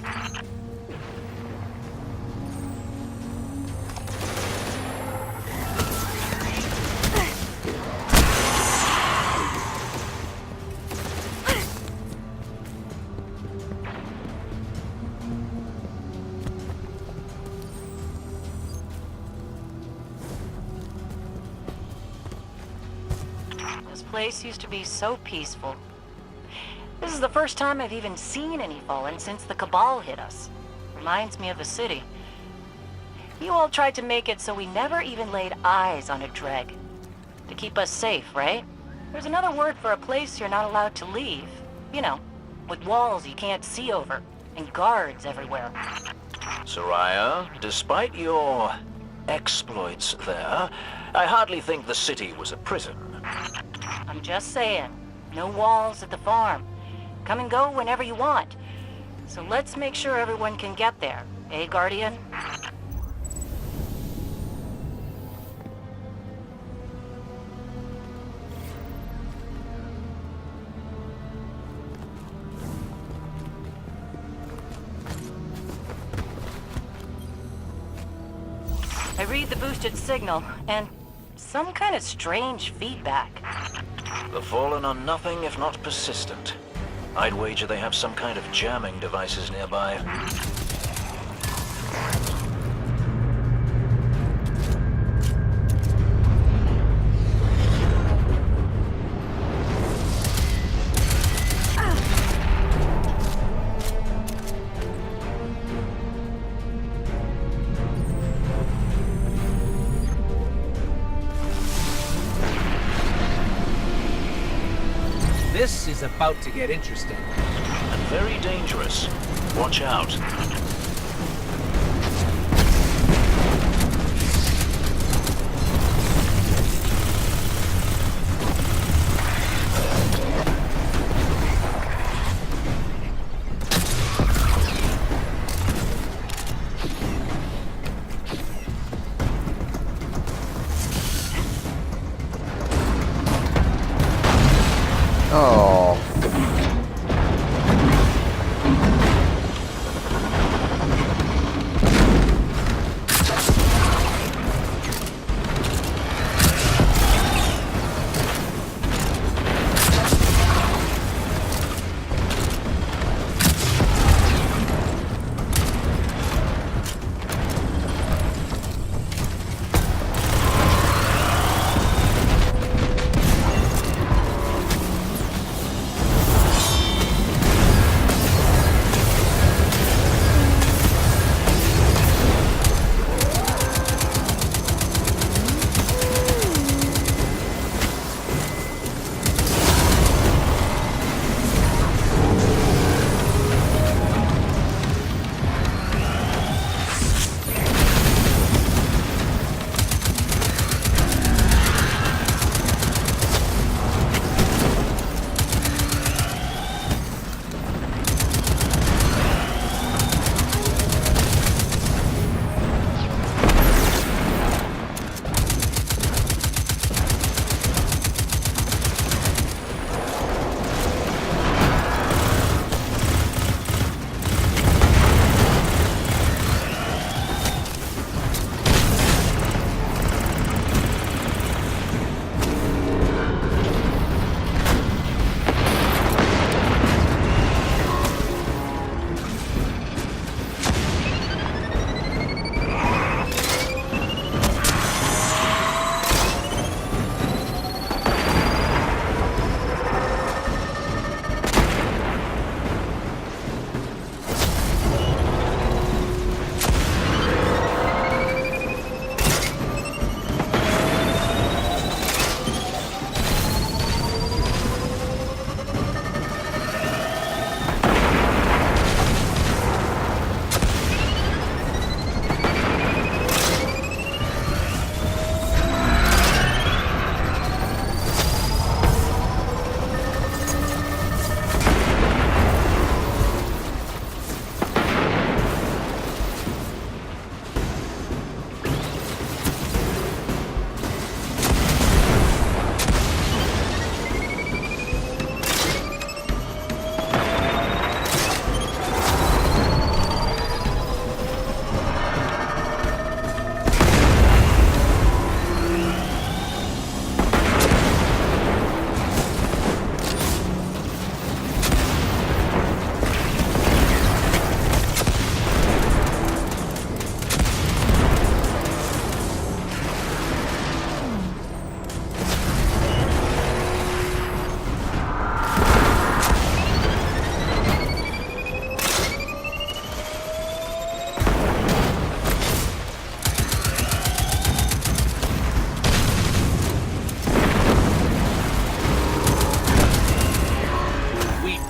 J: This place used to be so peaceful. This is the first time I've even seen any Fallen since the Cabal hit us. Reminds me of the city. You all tried to make it so we never even laid eyes on a Dreg. To keep us safe, right? There's another word for a place you're not allowed to leave. You know, with walls you can't see over, and guards everywhere.
N: Soraya, despite your exploits there, I hardly think the city was a prison.
J: I'm just saying, no walls at the farm. Come and go whenever you want. So let's make sure everyone can get there, eh, Guardian? I read the boosted signal, and some kind of strange feedback.
N: The Fallen are nothing if not persistent. I'd wager they have some kind of jamming devices nearby.
K: This is about to get interesting.
N: And very dangerous. Watch out.
A: Oh.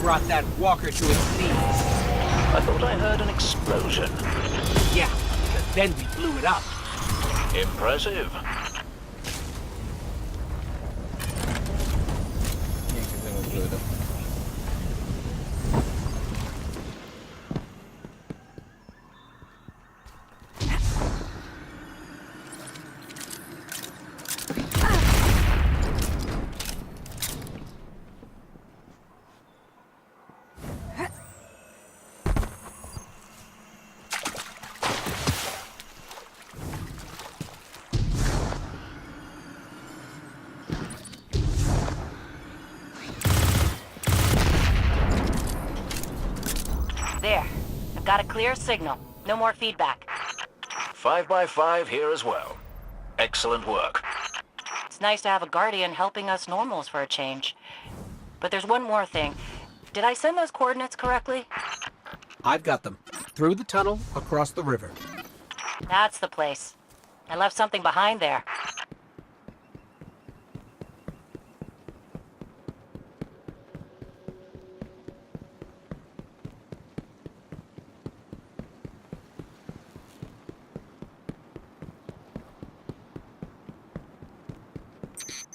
K: brought that walker to its knees.
N: I thought I heard an explosion.
K: Yeah, but then we blew it up.
N: Impressive.
A: Yeah, 'cause then we'll do it.
J: There. I've got a clear signal. No more feedback.
N: 5 by 5 here as well. Excellent work.
J: It's nice to have a Guardian helping us normals for a change. But there's one more thing. Did I send those coordinates correctly?
K: I've got them. Through the tunnel, across the river.
J: That's the place. I left something behind there.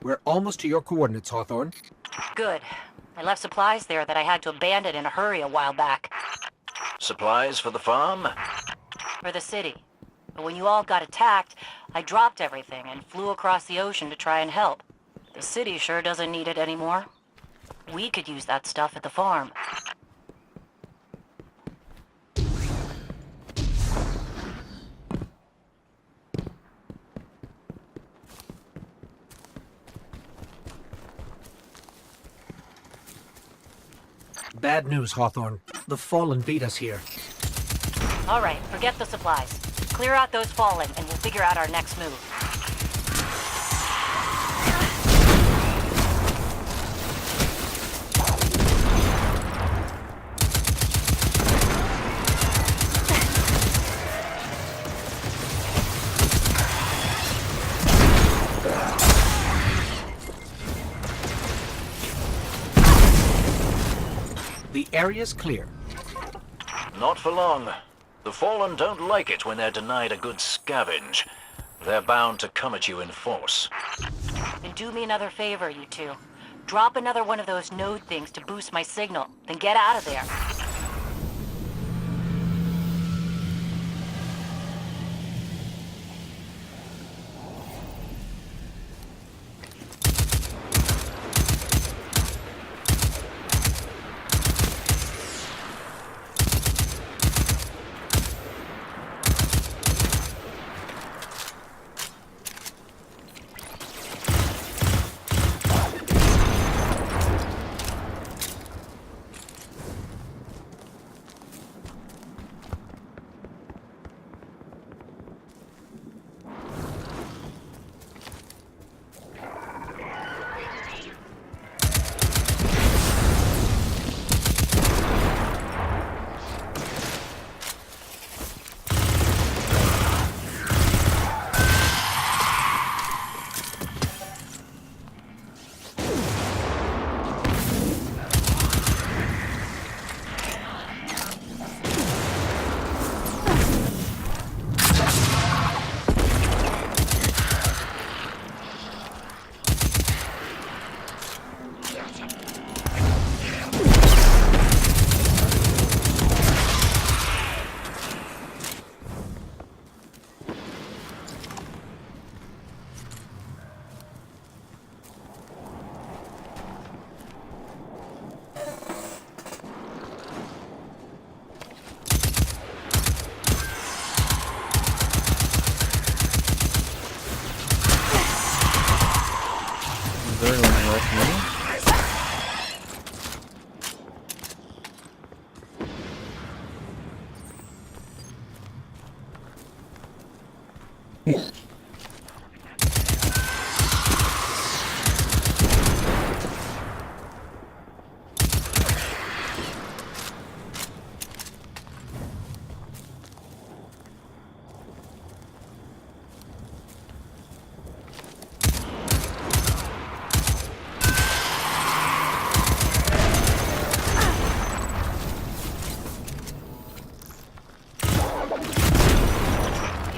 K: We're almost to your coordinates, Hawthorne.
J: Good. I left supplies there that I had to abandon in a hurry a while back.
N: Supplies for the farm?
J: For the city. But when you all got attacked, I dropped everything and flew across the ocean to try and help. The city sure doesn't need it anymore. We could use that stuff at the farm.
K: Bad news, Hawthorne. The Fallen beat us here.
J: All right, forget the supplies. Clear out those Fallen, and we'll figure out our next move.
K: The area's clear.
N: Not for long. The Fallen don't like it when they're denied a good scavenge. They're bound to come at you in force.
J: Then do me another favor, you two. Drop another one of those node things to boost my signal, then get out of there.
A: Is there anyone left me?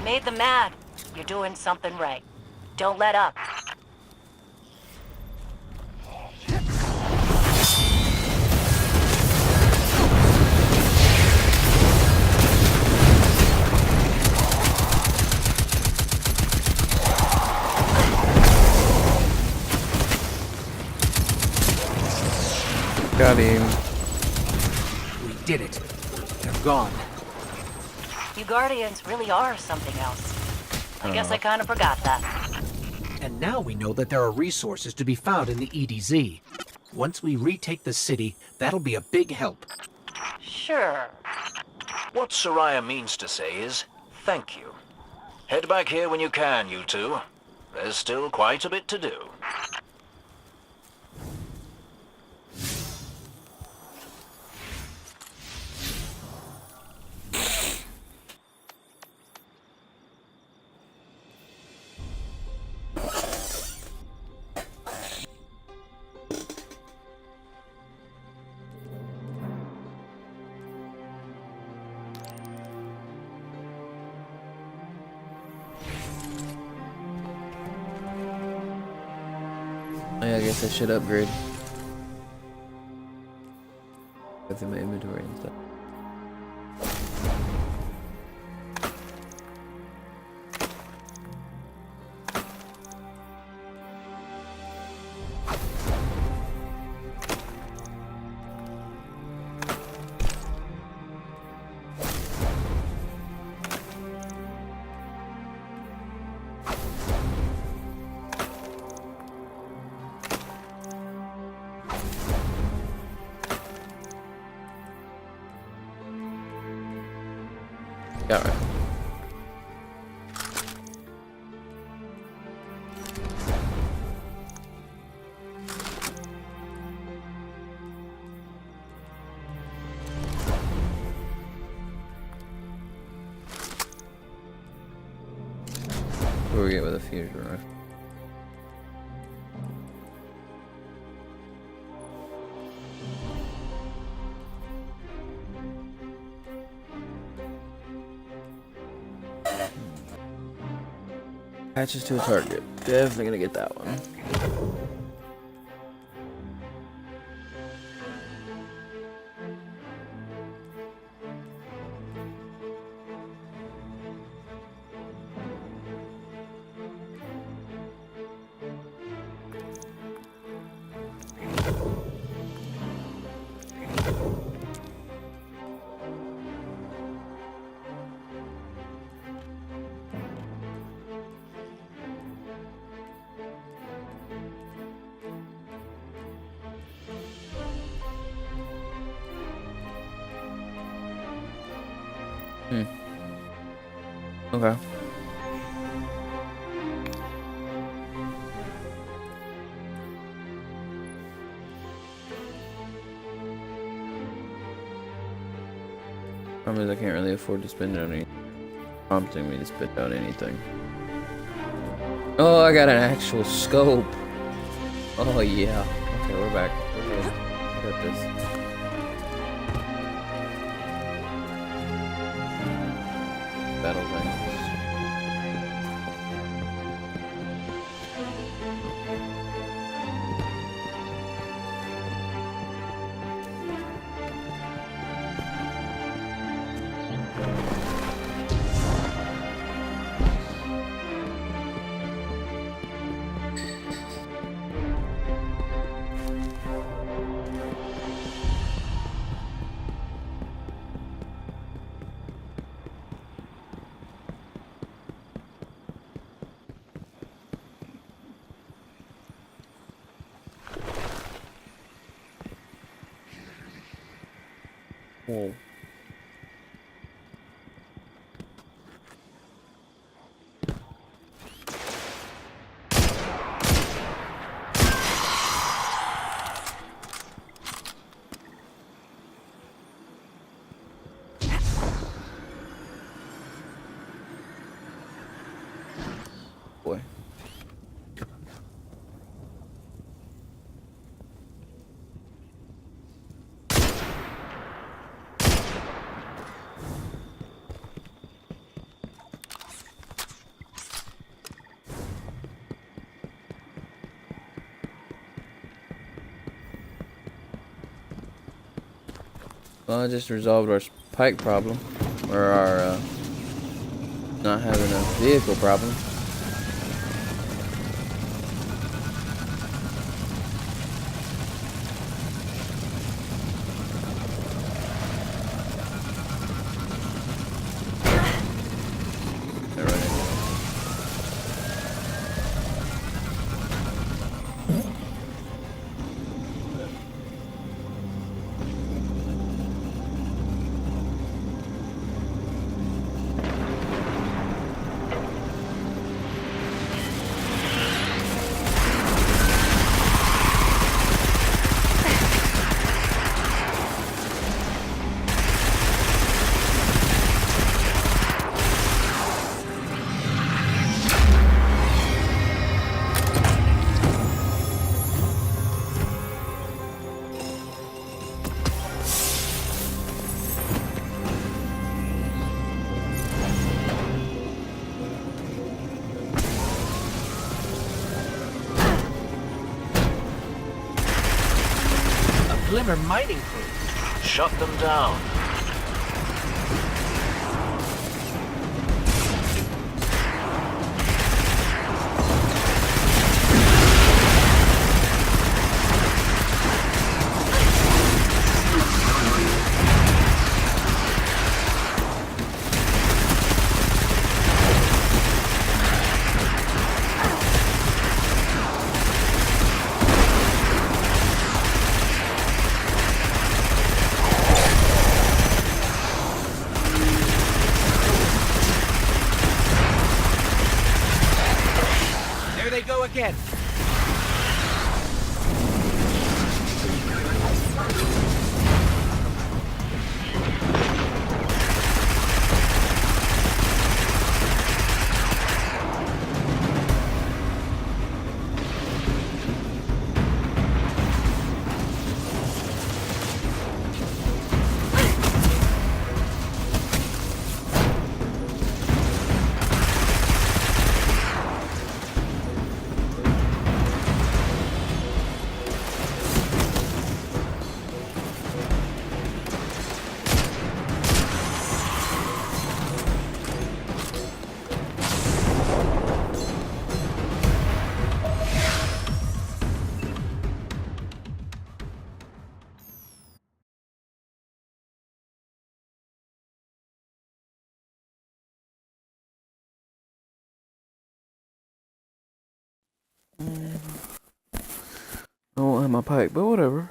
J: made them mad. You're doing something right. Don't let up.
A: Got him.
K: We did it. They're gone.
J: You Guardians really are something else. I guess I kind of forgot that.
K: And now we know that there are resources to be found in the EDZ. Once we retake the city, that'll be a big help.
J: Sure.
N: What Soraya means to say is, thank you. Head back here when you can, you two. There's still quite a bit to do.
A: I guess I should upgrade. Go through my inventory and stuff. Yeah, right. What do we get with a fusion rifle? Patches to a target. Definitely gonna get that one. Okay. Problem is I can't really afford to spend it on anything. Prompting me to spend out anything. Oh, I got an actual scope. Oh yeah. Okay, we're back. We're good. We got this. Battle things. Whoa. Boy. Well, I just resolved our pike problem, or our not having a vehicle problem.
K: Glimmer mining crew.
N: Shut them down.
K: There they go again.
A: I won't have my pike, but whatever.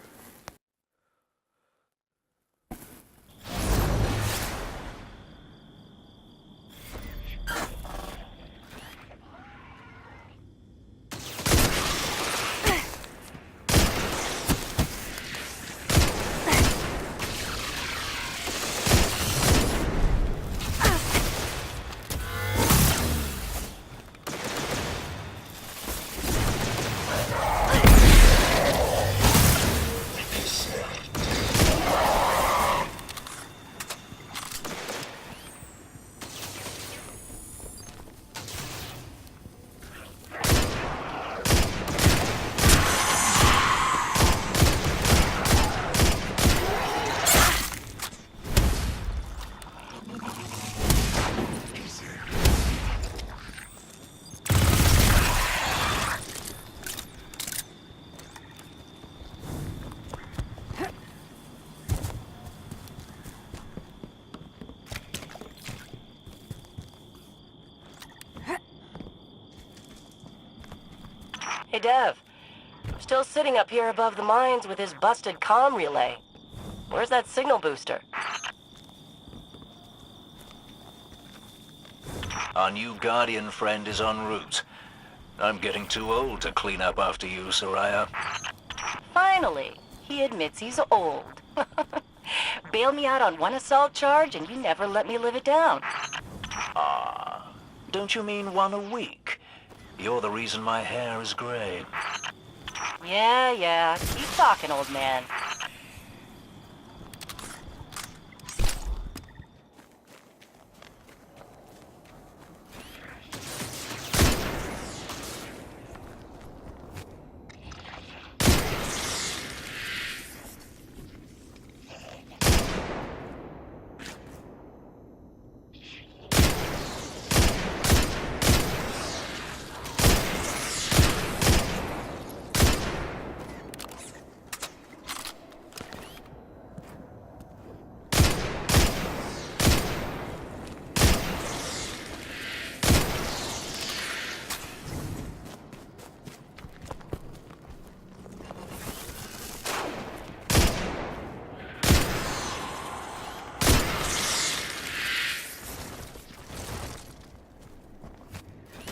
J: Hey, Dev. I'm still sitting up here above the mines with his busted comm relay. Where's that signal booster?
N: Our new Guardian friend is en route. I'm getting too old to clean up after you, Soraya.
J: Finally, he admits he's old. Bail me out on one assault charge and you never let me live it down.
N: Ah, don't you mean one a week? You're the reason my hair is gray.
J: Yeah. Keep talking, old man.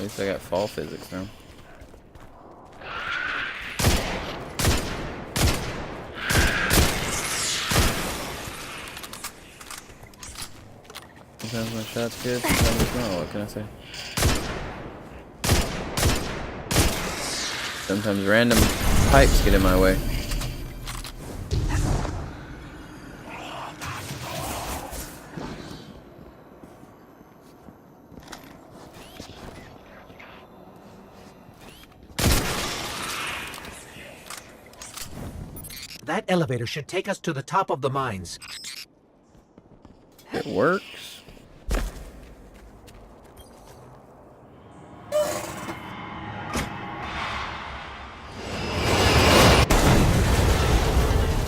A: least I got fall physics now. Sometimes my shot's good, sometimes it's not. What can I say? Sometimes random pipes get in my way.
K: That elevator should take us to the top of the mines.
A: It works.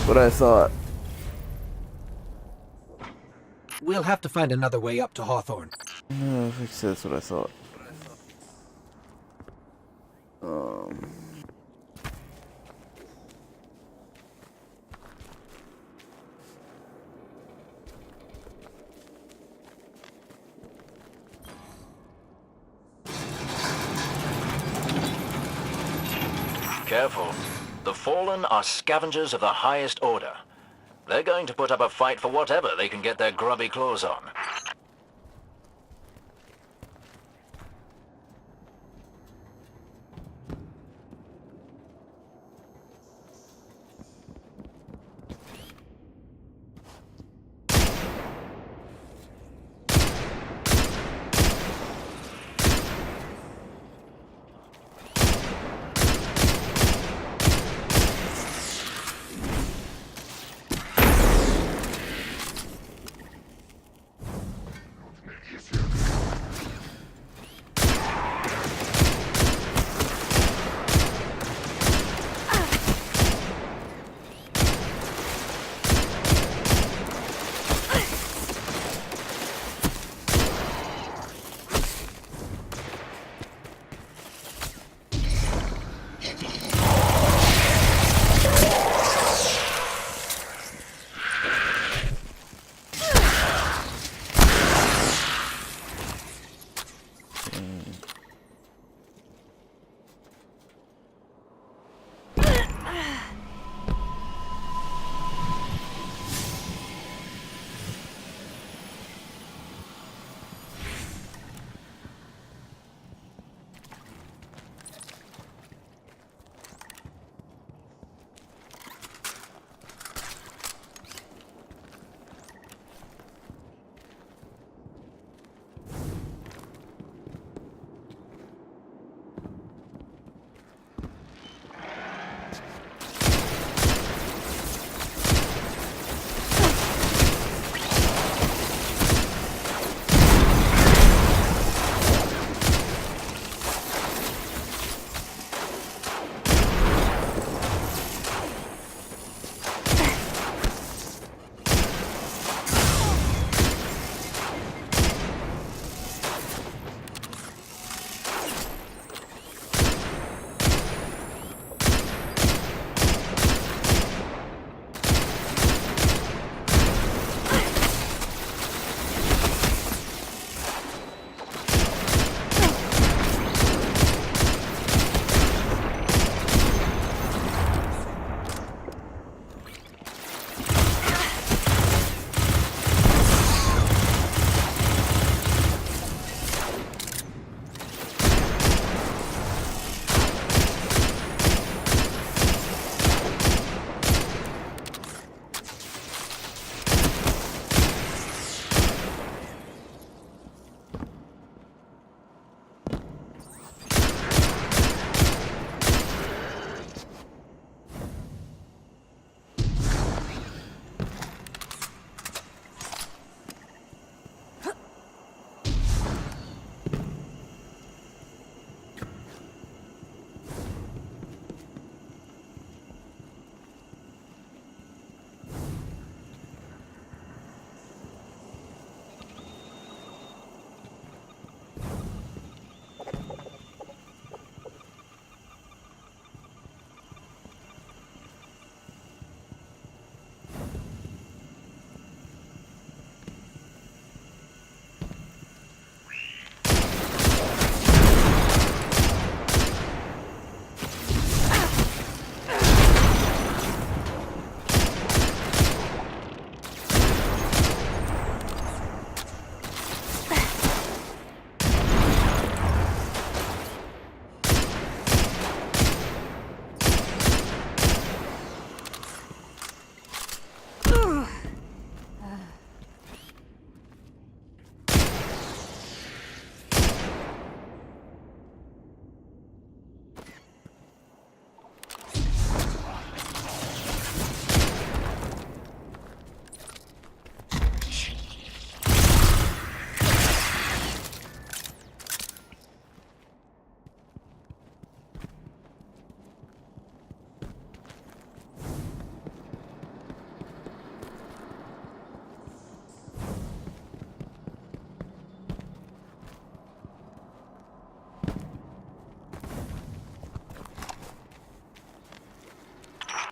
A: What I thought.
K: We'll have to find another way up to Hawthorne.
A: No, that's what I thought.
N: Careful. The Fallen are scavengers of the highest order. They're going to put up a fight for whatever they can get their grubby claws on.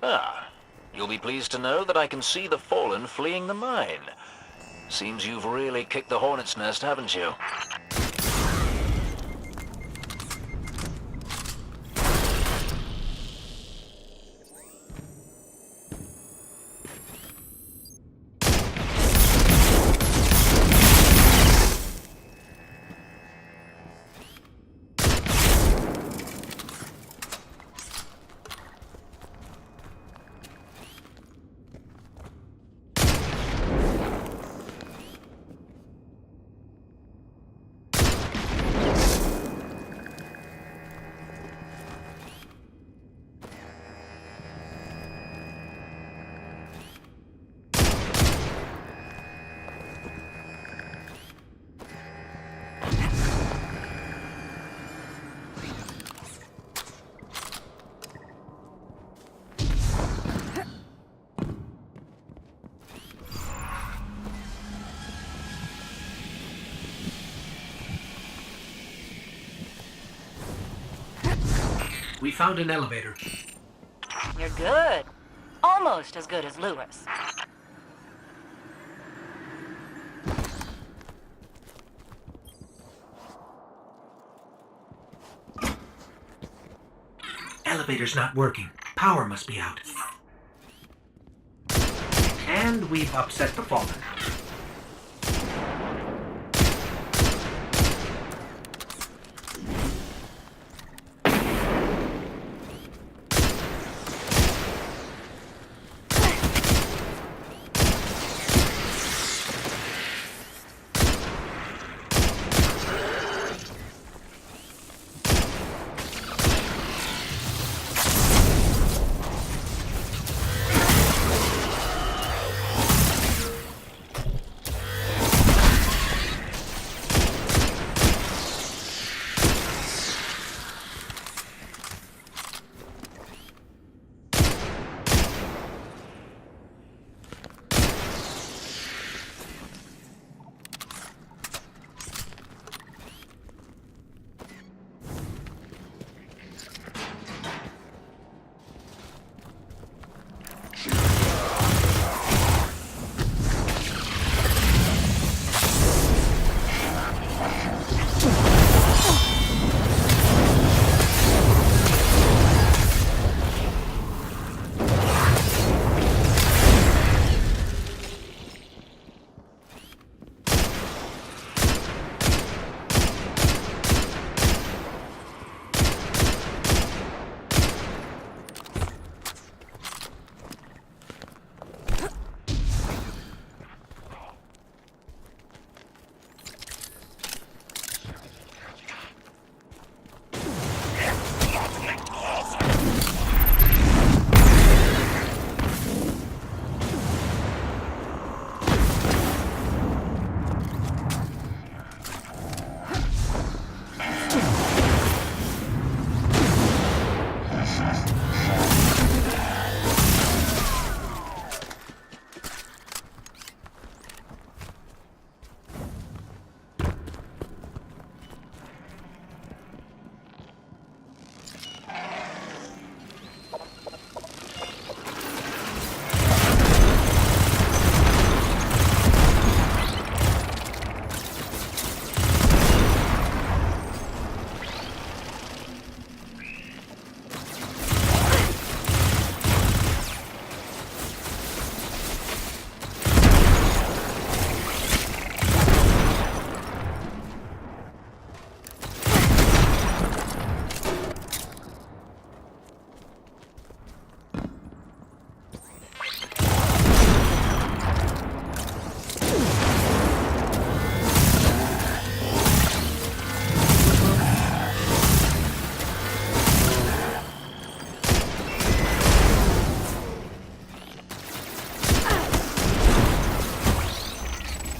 N: Ah, you'll be pleased to know that I can see the Fallen fleeing the mine. Seems you've really kicked the hornet's nest, haven't you?
K: We found an elevator.
J: You're good. Almost as good as Lewis.
K: Elevator's not working. Power must be out. And we've upset the Fallen.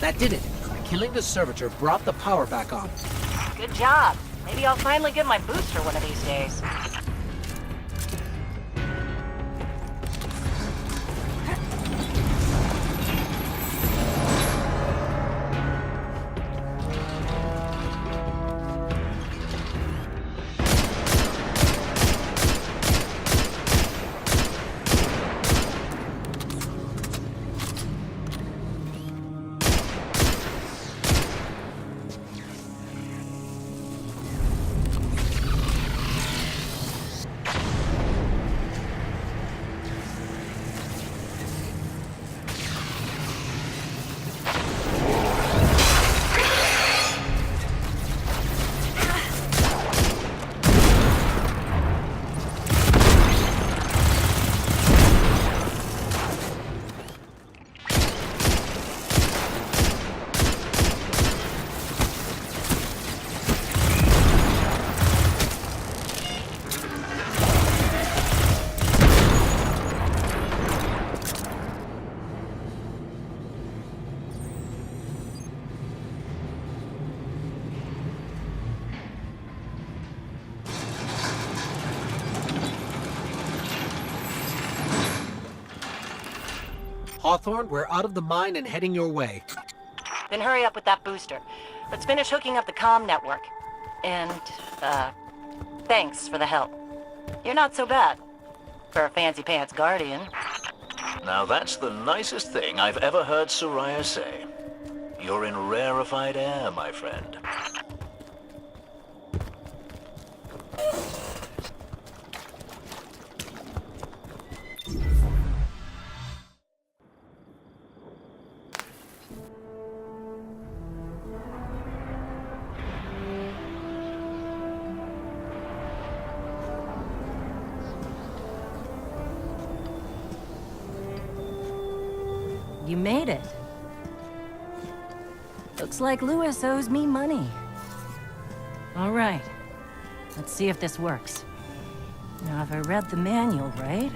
K: That did it. Killing the servitor brought the power back on.
J: Good job. Maybe I'll finally get my booster one of these days.
K: Hawthorne, we're out of the mine and heading your way.
J: Then hurry up with that booster. Let's finish hooking up the comm network. And, thanks for the help. You're not so bad. For a fancy pants guardian.
N: Now that's the nicest thing I've ever heard Soraya say. You're in rarefied air, my friend.
F: You made it. Looks like Lewis owes me money. All right. Let's see if this works. Now, if I read the manual right...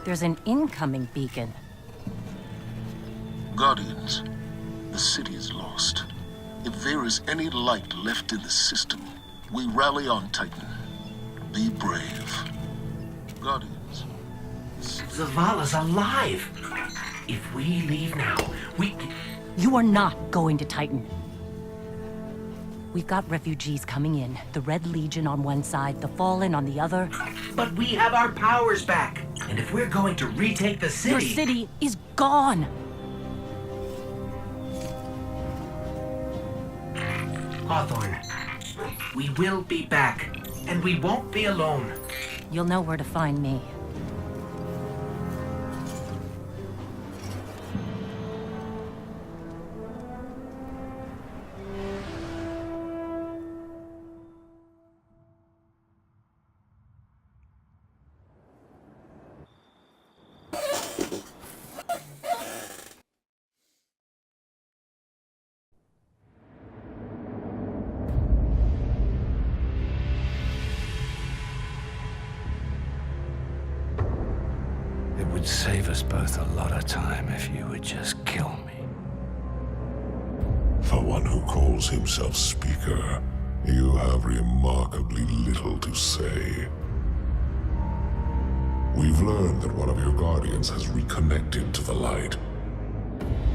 F: There's an incoming beacon.
E: Guardians, the city is lost. If there is any light left in the system, we rally on Titan. Be brave. Guardians.
B: Zavala's alive! If we leave now, we...
F: You are not going to Titan. We've got refugees coming in. The Red Legion on one side, the Fallen on the other.
B: But we have our powers back. And if we're going to retake the city...
F: Your city is gone!
B: Hawthorne, we will be back. And we won't be alone.
F: You'll know where to find me.
B: It would save us both a lot of time if you would just kill me.
E: For one who calls himself Speaker, you have remarkably little to say. We've learned that one of your guardians has reconnected to the light.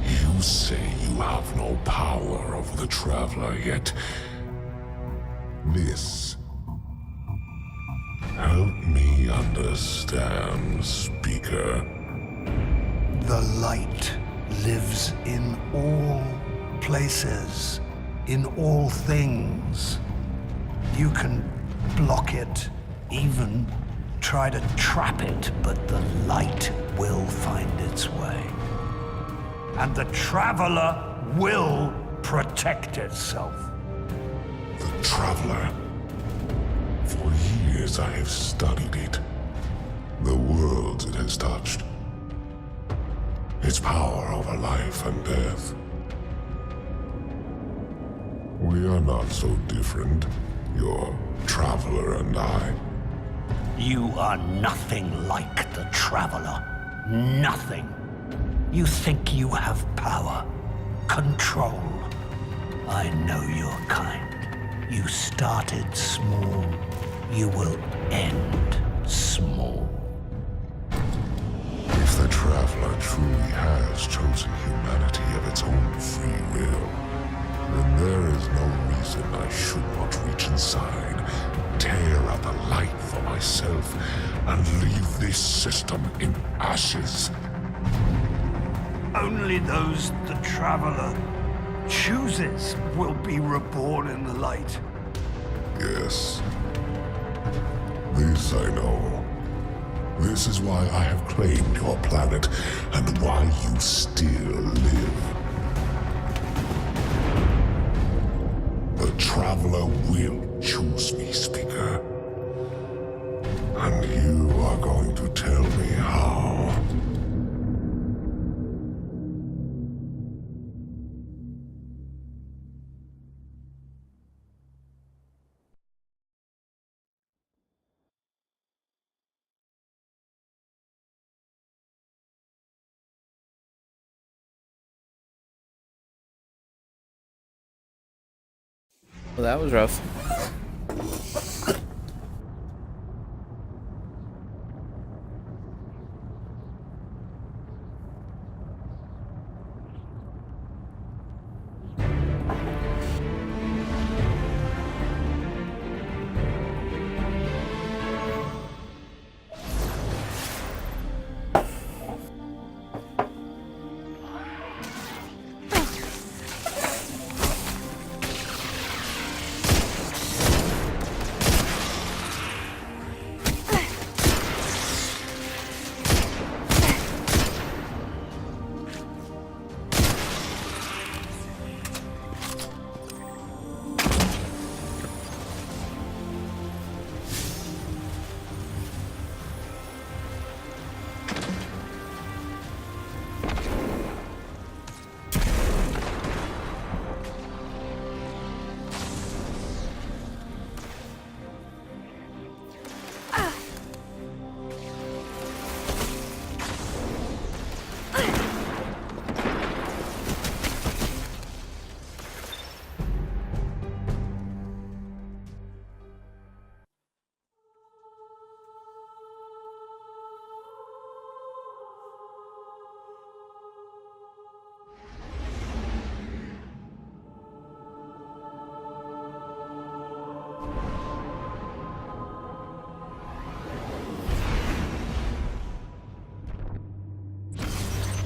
E: You say you have no power over the Traveler, yet... This... Help me understand, Speaker.
O: The light lives in all places, in all things. You can block it, even try to trap it, but the light will find its way. And the Traveler will protect itself.
E: The Traveler. For years I have studied it. The worlds it has touched. Its power over life and death. We are not so different, your Traveler and I.
O: You are nothing like the Traveler. Nothing. You think you have power, control. I know your kind. You started small. You will end small.
E: If the Traveler truly has chosen humanity of its own free will, then there is no reason I should not reach inside, tear out the light for myself, and leave this system in ashes.
O: Only those the Traveler chooses will be reborn in the light.
E: Yes. This I know. This is why I have claimed your planet, and why you still live. The Traveler will choose me, Speaker. And you are going to tell me how.
A: Well, that was rough.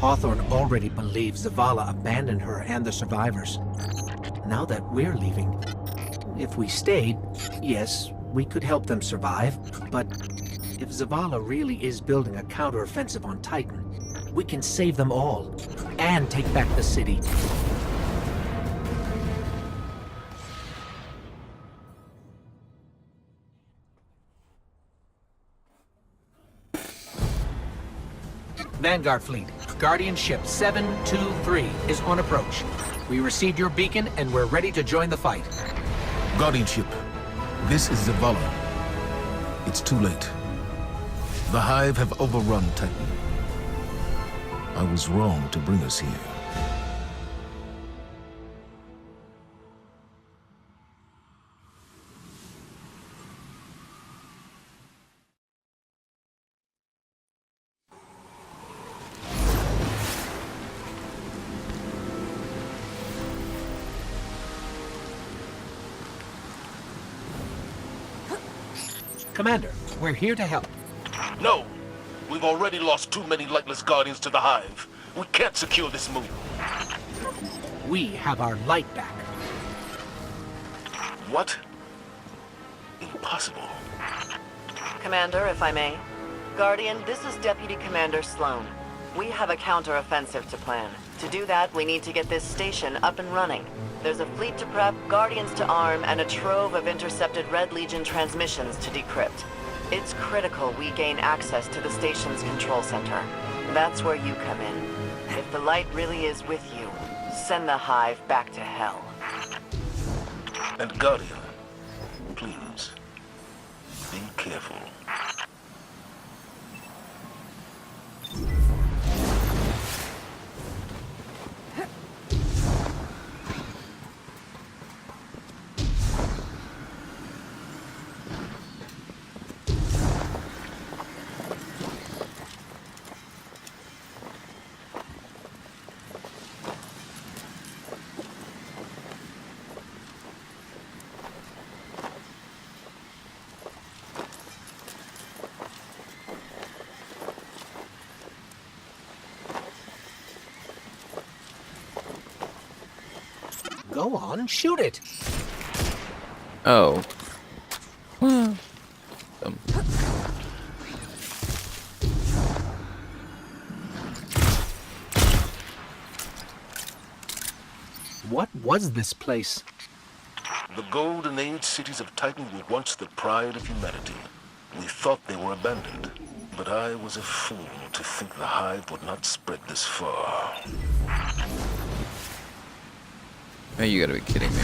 K: Hawthorne already believes Zavala abandoned her and the survivors. Now that we're leaving, if we stayed, yes, we could help them survive, but if Zavala really is building a counteroffensive on Titan, we can save them all and take back the city. Vanguard Fleet, Guardian Ship 723 is on approach. We received your beacon and we're ready to join the fight.
P: Guardian Ship, this is Zavala. It's too late. The Hive have overrun Titan. I was wrong to bring us here.
K: Commander, we're here to help.
Q: No! We've already lost too many lightless Guardians to the Hive. We can't secure this move.
K: We have our light back.
Q: What? Impossible.
J: Commander, if I may. Guardian, this is Deputy Commander Sloan. We have a counter-offensive to plan. To do that, we need to get this station up and running. There's a fleet to prep, Guardians to arm, and a trove of intercepted Red Legion transmissions to decrypt. It's critical we gain access to the station's control center. That's where you come in. If the light really is with you, send the Hive back to hell.
Q: And Guardian, please, be careful.
K: Go on, shoot it.
A: Oh.
K: What was this place?
Q: The Golden Age cities of Titan were once the pride of humanity. We thought they were abandoned, but I was a fool to think the Hive would not spread this far.
A: Man, you gotta be kidding me.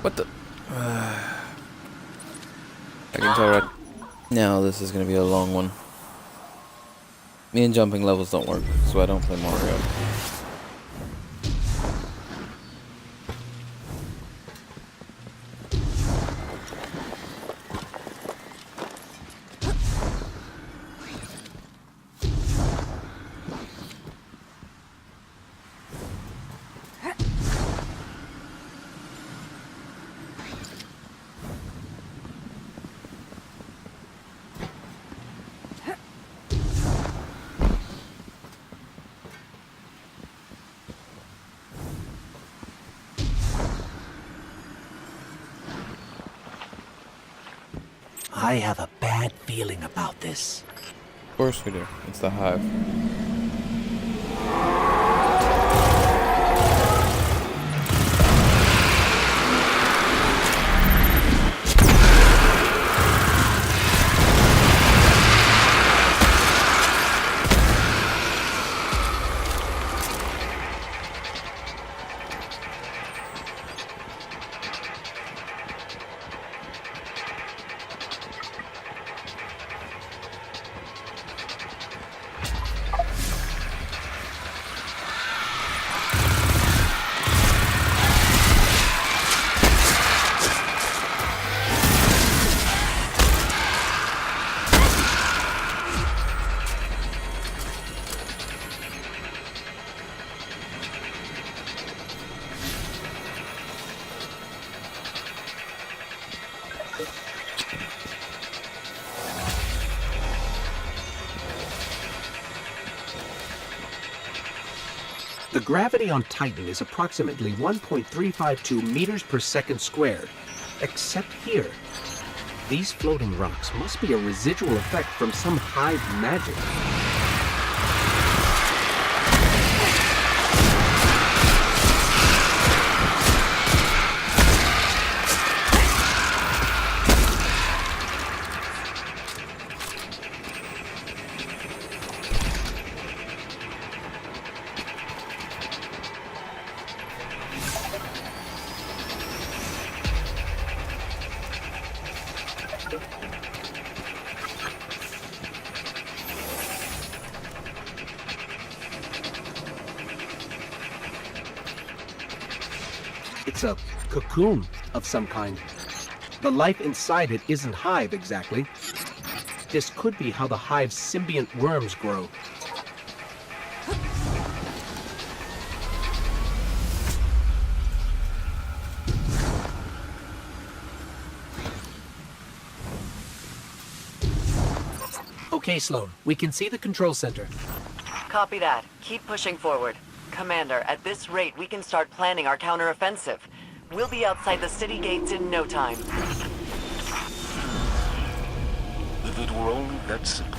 A: What the? I can tell right now this is gonna be a long one. Me and jumping levels don't work, so I don't play Mario.
K: I have a bad feeling about this.
A: Of course we do. It's the Hive.
K: The gravity on Titan is approximately 1.352 meters per second squared, except here. These floating rocks must be a residual effect from some hive magic. It's a cocoon of some kind. The life inside it isn't hive exactly. This could be how the hive's symbiont worms grow. Okay, Sloan, we can see the control center.
R: Copy that. Keep pushing forward. Commander, at this rate, we can start planning our counteroffensive. We'll be outside the city gates in no time.
Q: If it were only that simple.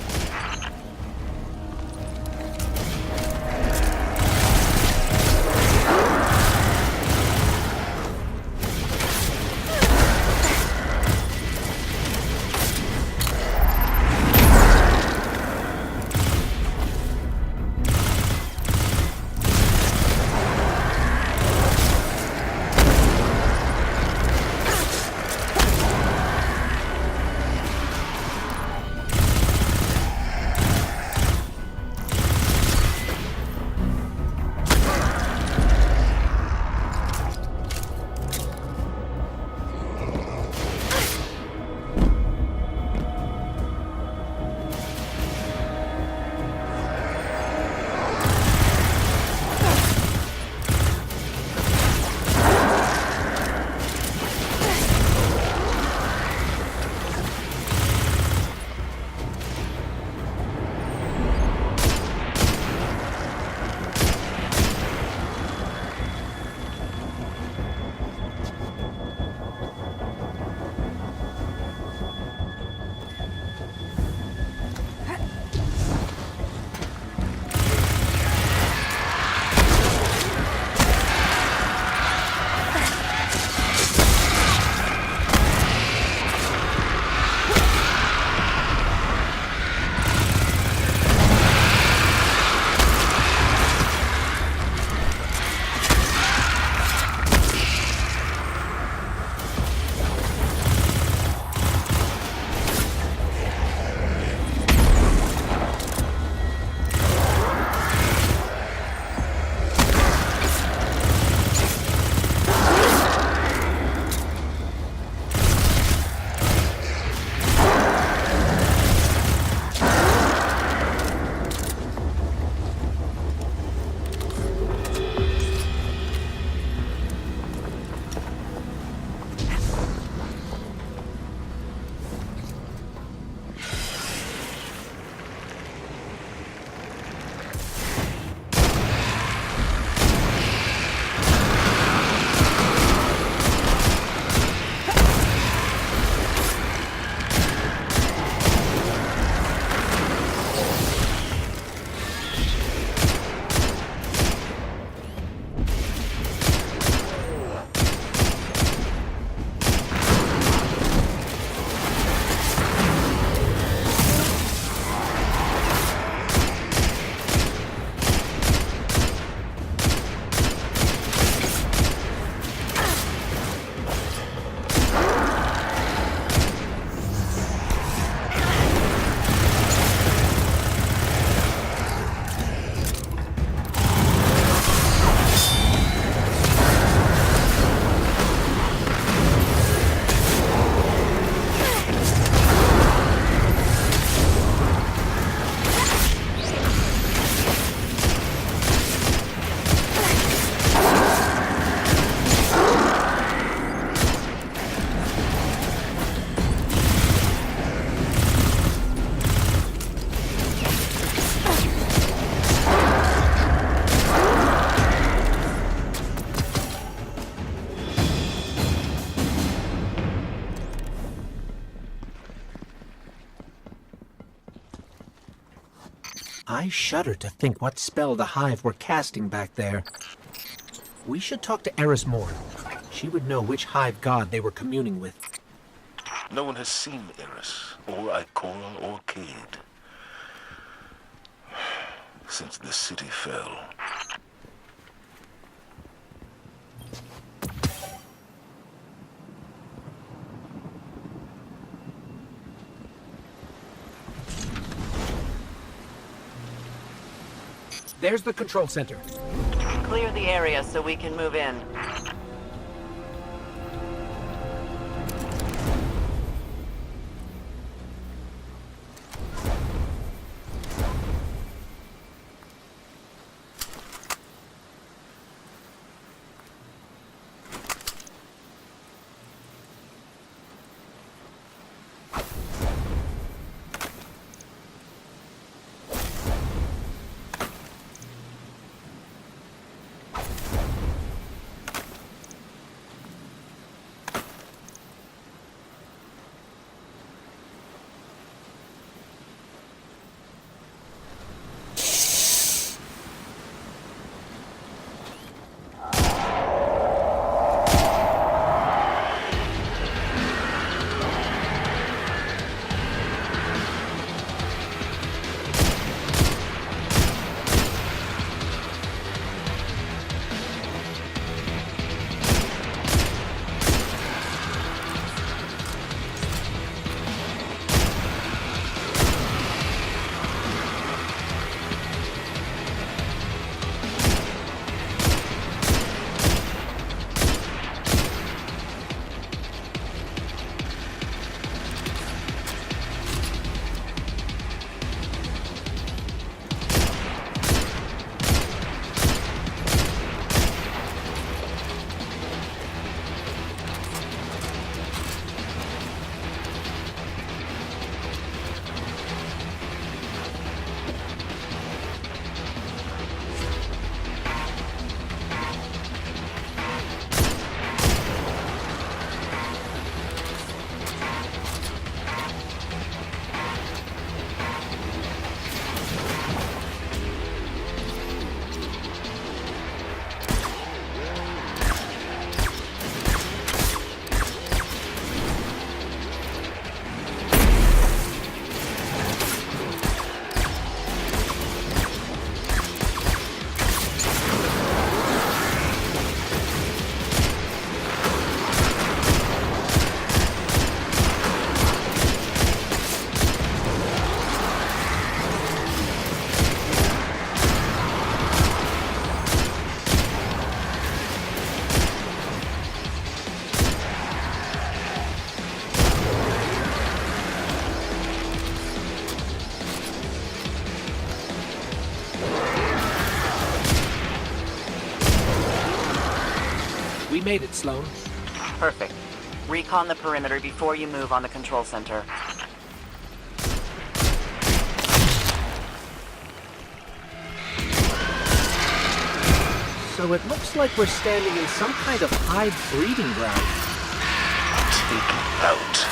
K: I shudder to think what spell the Hive were casting back there. We should talk to Eris Morn. She would know which Hive god they were communing with.
Q: No one has seen Eris, or Ikora, or Cade, since the city fell.
K: There's the control center.
R: Clear the area so we can move in.
K: We made it, Sloan.
R: Perfect. Recon the perimeter before you move on the control center.
K: So it looks like we're standing in some kind of hive breeding ground.
Q: Take out.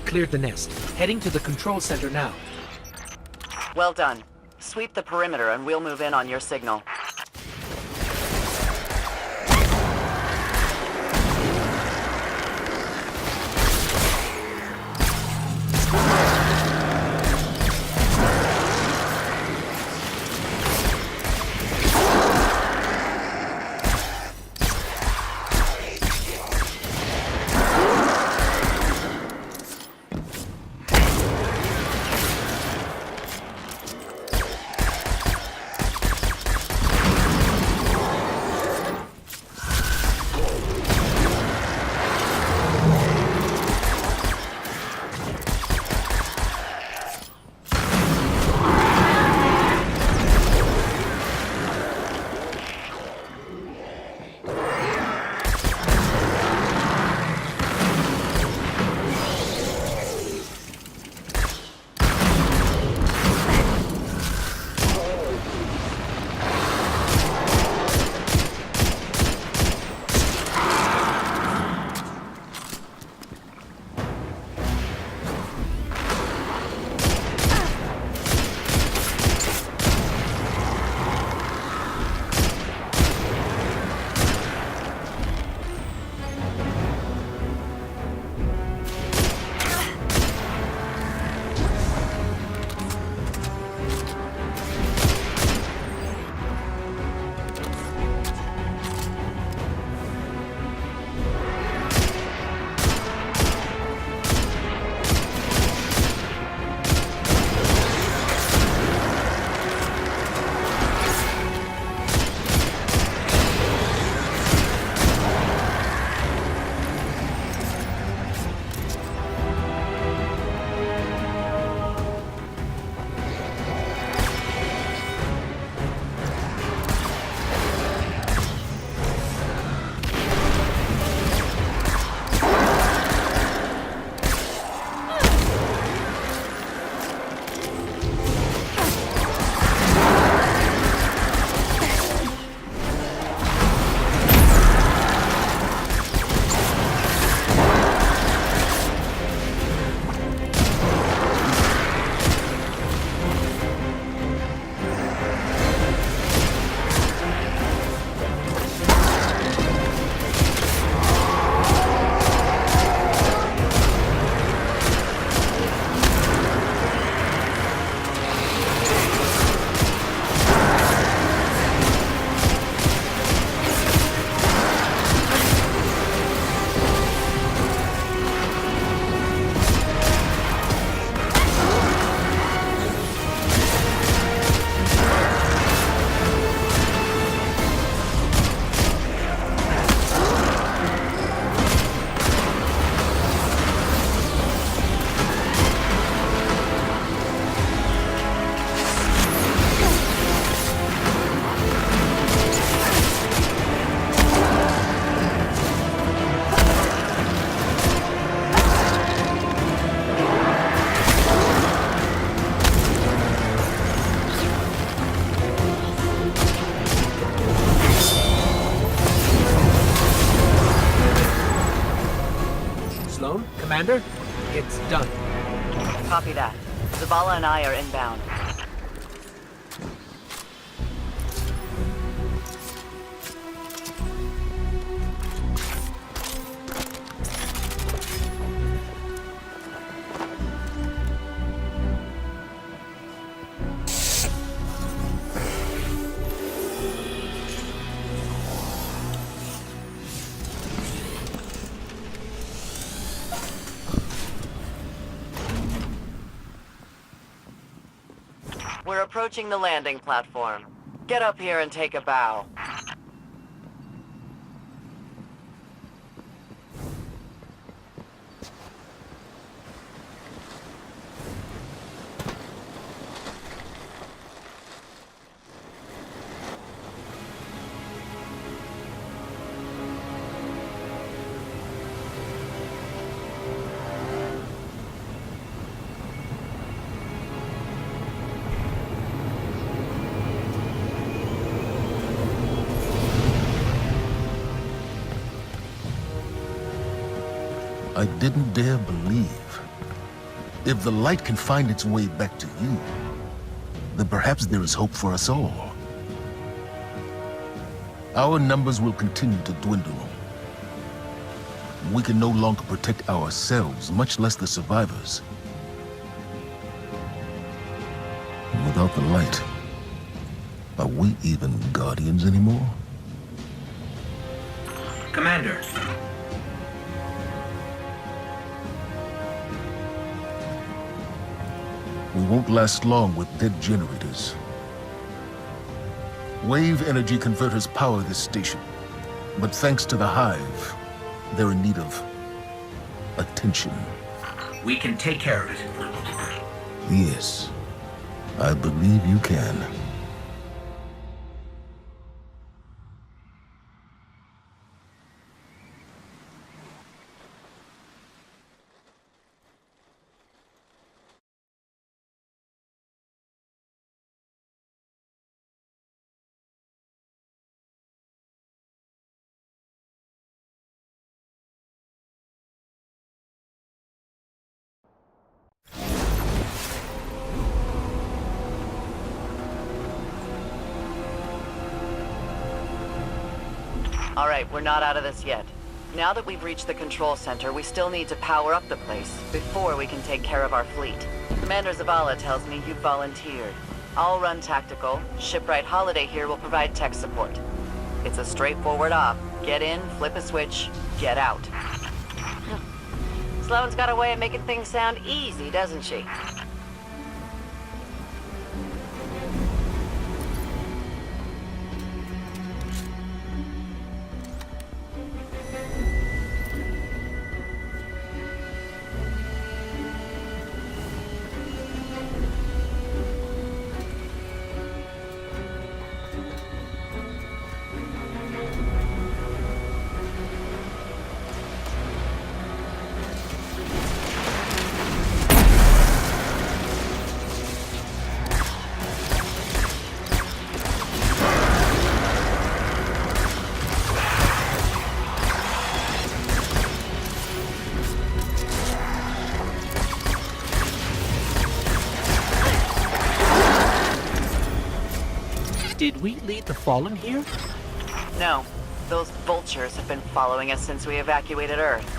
K: cleared the nest. Heading to the control center now.
R: Well done. Sweep the perimeter and we'll move in on your signal.
K: Commander, it's done.
R: Copy that. Zavala and I are inbound. We're approaching the landing platform. Get up here and take a bow.
P: I didn't dare believe If the light can find its way back to you, then perhaps there is hope for us all. Our numbers will continue to dwindle. We can no longer protect ourselves, much less the survivors. Without the light, are we even Guardians anymore?
K: Commander.
P: We won't last long with dead generators. Wave energy converters power this station, but thanks to the Hive, they're in need of attention.
K: We can take care of it.
P: Yes, I believe you can.
R: All right, we're not out of this yet. Now that we've reached the control center, we still need to power up the place before we can take care of our fleet. Commander Zavala tells me you've volunteered. I'll run tactical. Shipwright Holiday here will provide tech support. It's a straightforward op. Get in, flip a switch, get out.
J: Sloane's got a way of making things sound easy, doesn't she?
K: Did we lead the Fallen here?
R: No. Those vultures have been following us since we evacuated Earth.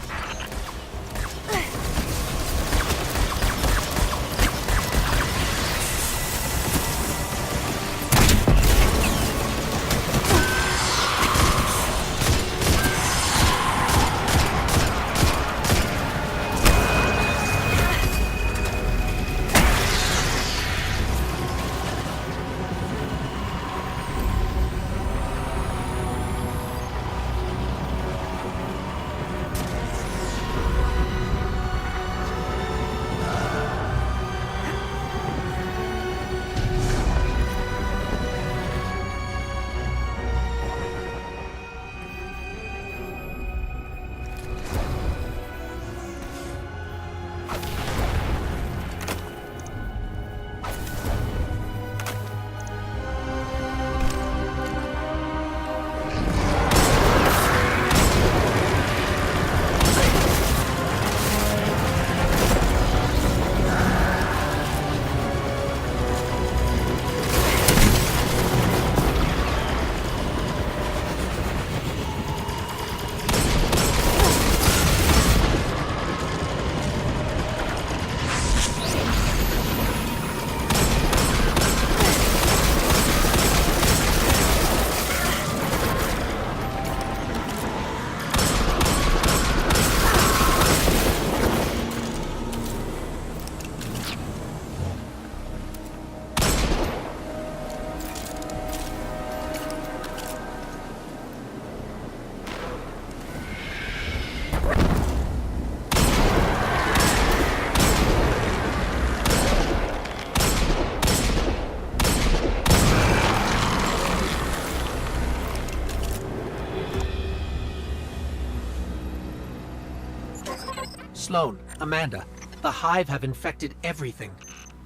K: Sloane, Amanda, the Hive have infected everything.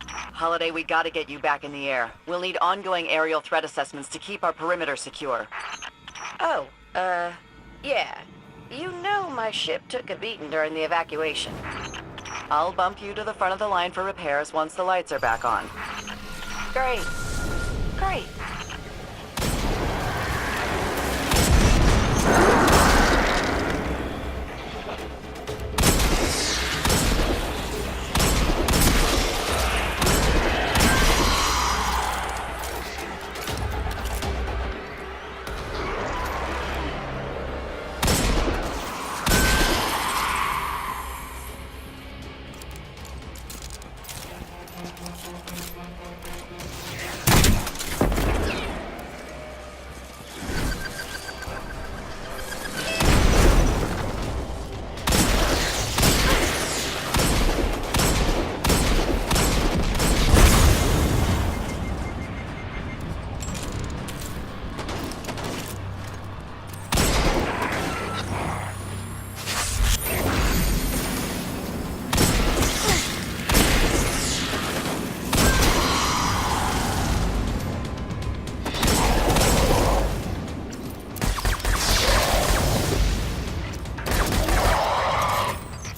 R: Holiday, we gotta get you back in the air. We'll need ongoing aerial threat assessments to keep our perimeter secure.
J: Oh, yeah. You know my ship took a beating during the evacuation.
R: I'll bump you to the front of the line for repairs once the lights are back on.
J: Great. Great.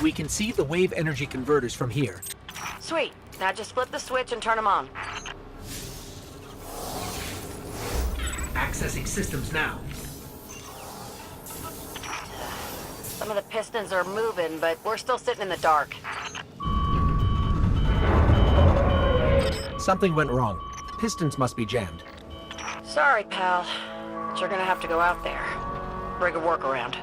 K: We can see the wave energy converters from here.
J: Sweet. Now just flip the switch and turn them on.
K: Accessing systems now.
J: Some of the pistons are moving, but we're still sitting in the dark.
K: Something went wrong. Pistons must be jammed.
J: Sorry, pal. But you're gonna have to go out there. Bring a workaround.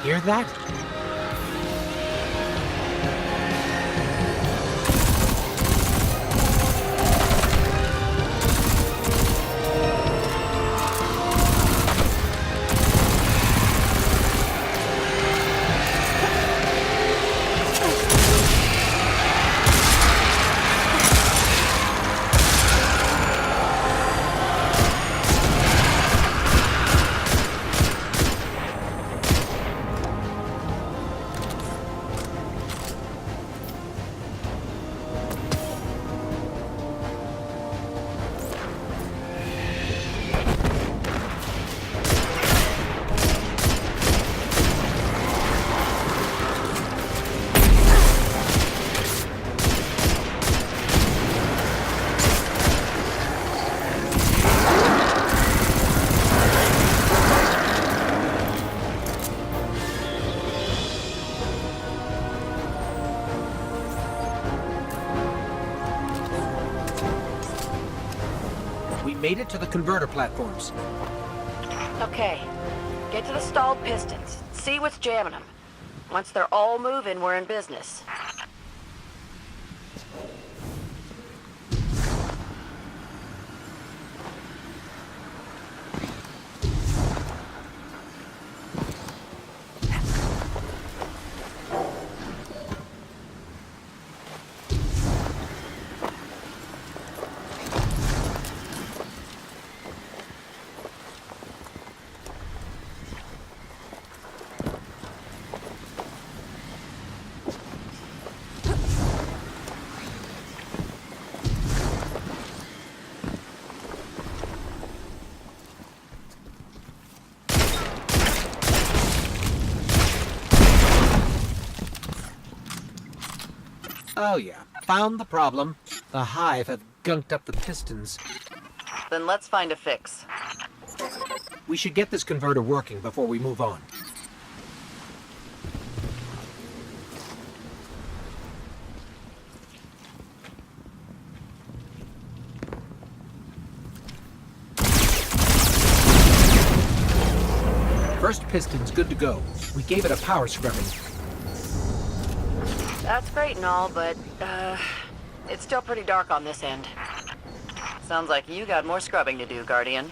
K: Hear that? We made it to the converter platforms.
R: Okay. Get to the stalled pistons. See what's jamming them. Once they're all moving, we're in business.
K: Oh yeah, found the problem. The Hive have gunked up the pistons.
R: Then let's find a fix.
K: We should get this converter working before we move on. First piston's good to go. We gave it a power scrubbing.
R: That's great and all, but, it's still pretty dark on this end. Sounds like you got more scrubbing to do, Guardian.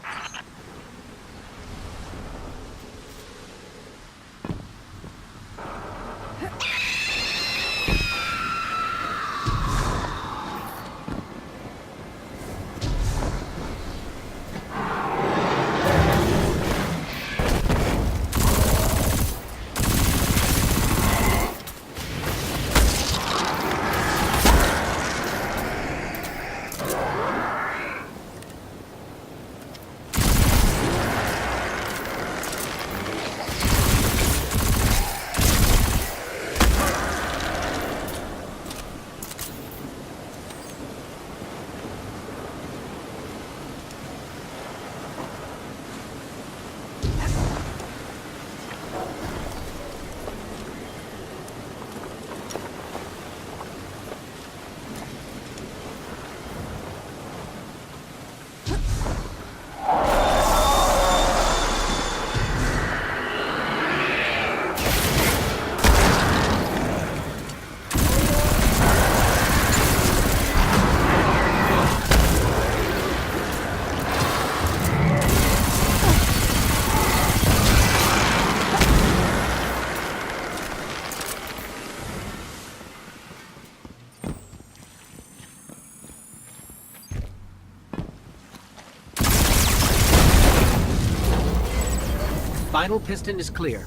K: Final piston is clear.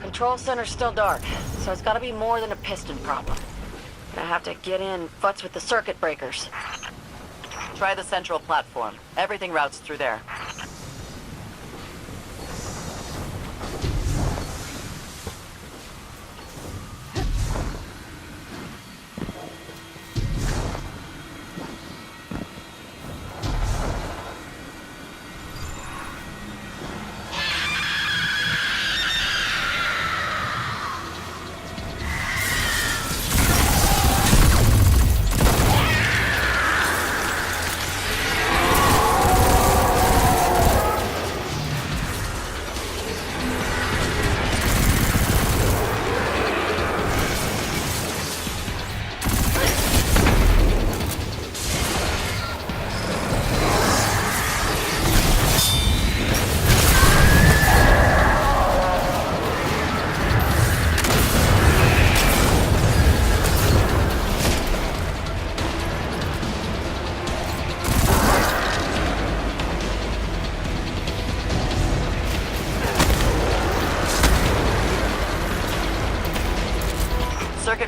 R: Control center's still dark, so it's gotta be more than a piston problem. Gonna have to get in, futz with the circuit breakers. Try the central platform. Everything routes through there.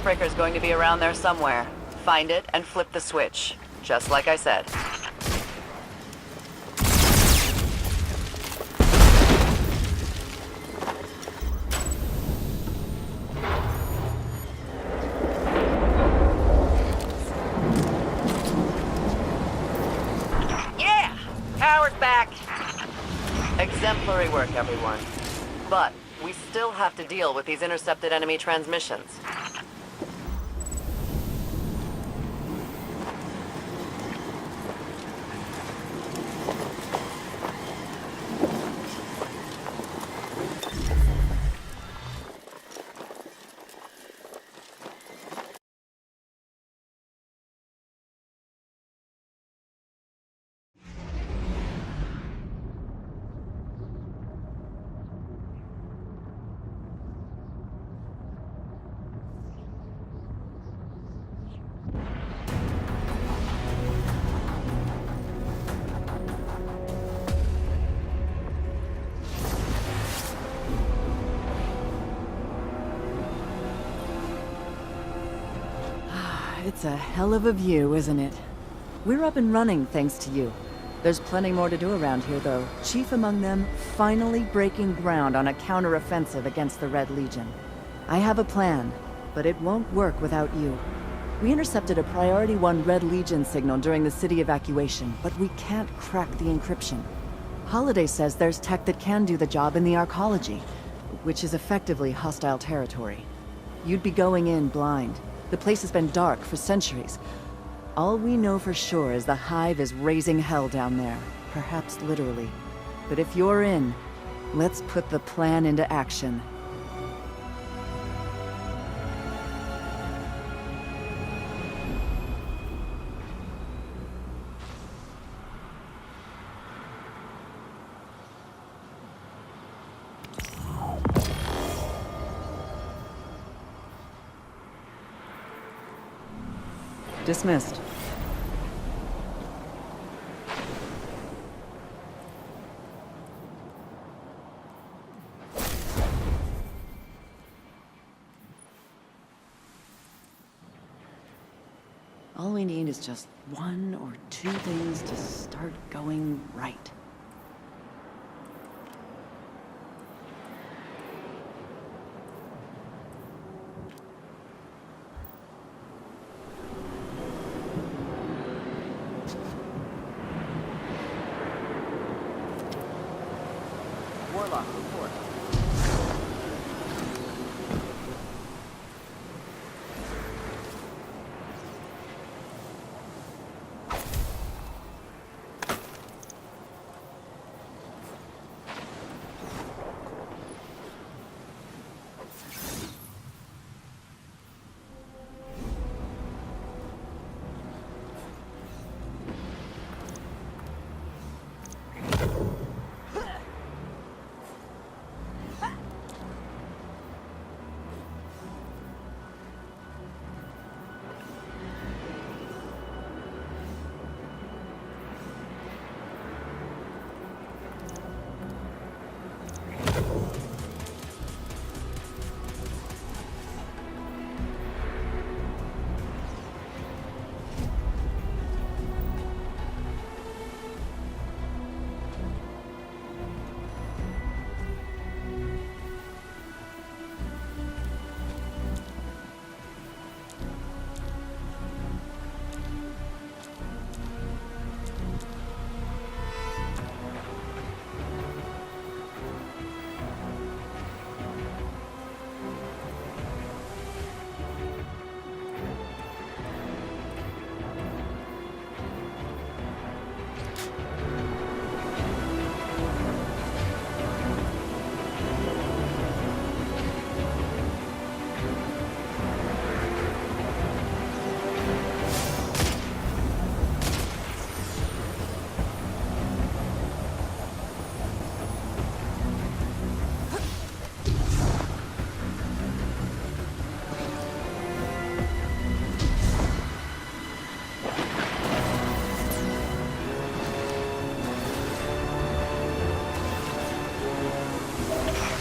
R: circuit breaker's going to be around there somewhere. Find it and flip the switch. Just like I said.
J: Yeah! Power's back.
R: Exemplary work, everyone. But we still have to deal with these intercepted enemy transmissions. It's a hell of a view, isn't it? We're up and running thanks to you. There's plenty more to do around here, though. Chief among them, finally breaking ground on a counter-offensive against the Red Legion. I have a plan, but it won't work without you. We intercepted a Priority 1 Red Legion signal during the city evacuation, but we can't crack the encryption. Holiday says there's tech that can do the job in the Arcology, which is effectively hostile territory. You'd be going in blind. The place has been dark for centuries. All we know for sure is the Hive is raising hell down there, perhaps literally. But if you're in, let's put the plan into action. Dismissed. All we need is just one or two things to start going right. Warlock, report.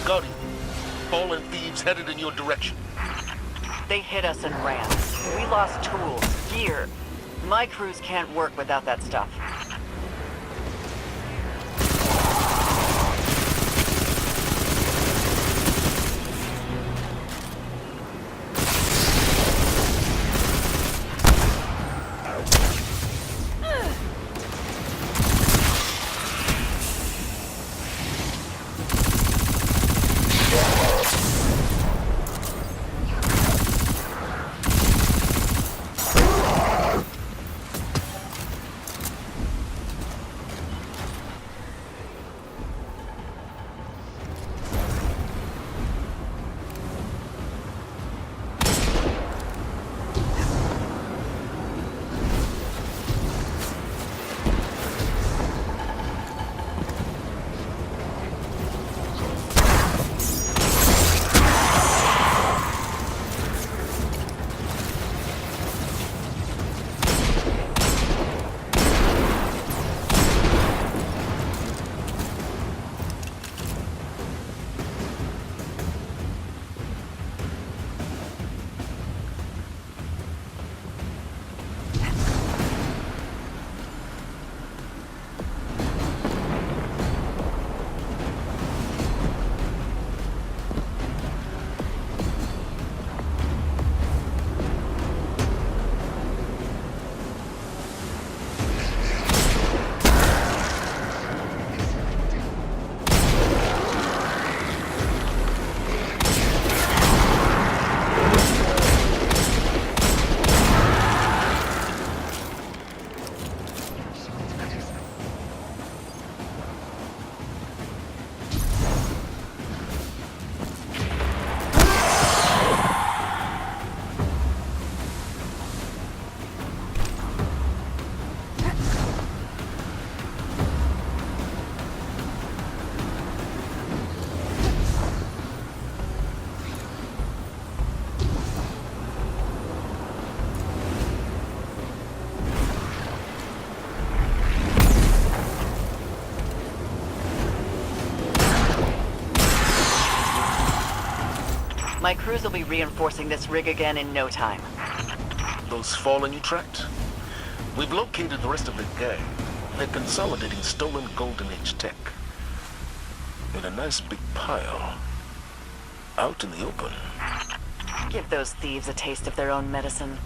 Q: Guardian, fallen thieves headed in your direction.
R: They hit us and ran. We lost tools, gear. My crews can't work without that stuff. My crews will be reinforcing this rig again in no time.
Q: Those fallen you tracked? We've located the rest of the gang. They're consolidating stolen Golden Age tech. In a nice big pile. Out in the open.
R: Give those thieves a taste of their own medicine.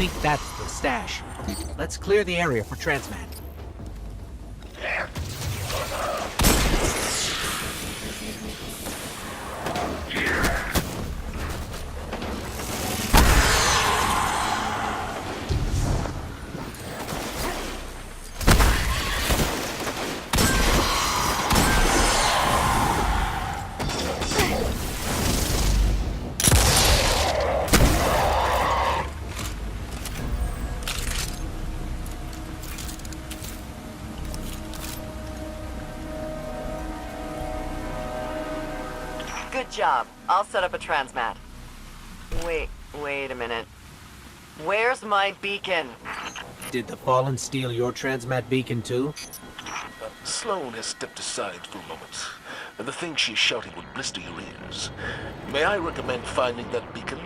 K: I think that's the stash. Let's clear the area for Transman.
R: Good job. I'll set up a transmat. Wait a minute. Where's my beacon?
K: Did the Fallen steal your transmat beacon too?
Q: Sloane has stepped aside for a moment. The thing she's shouting would blister your ears. May I recommend finding that beacon?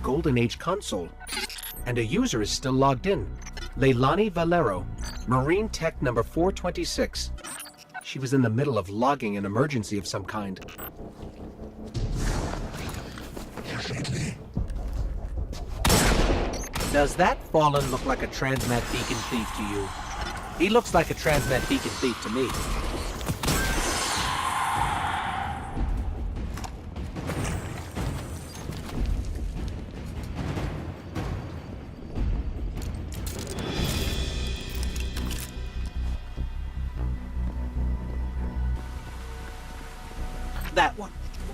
K: Golden Age console. And a user is still logged in. Leilani Valero, Marine Tech number 426. She was in the middle of logging an emergency of some kind. Does that Fallen look like a transmat beacon thief to you? He looks like a transmat beacon thief to me.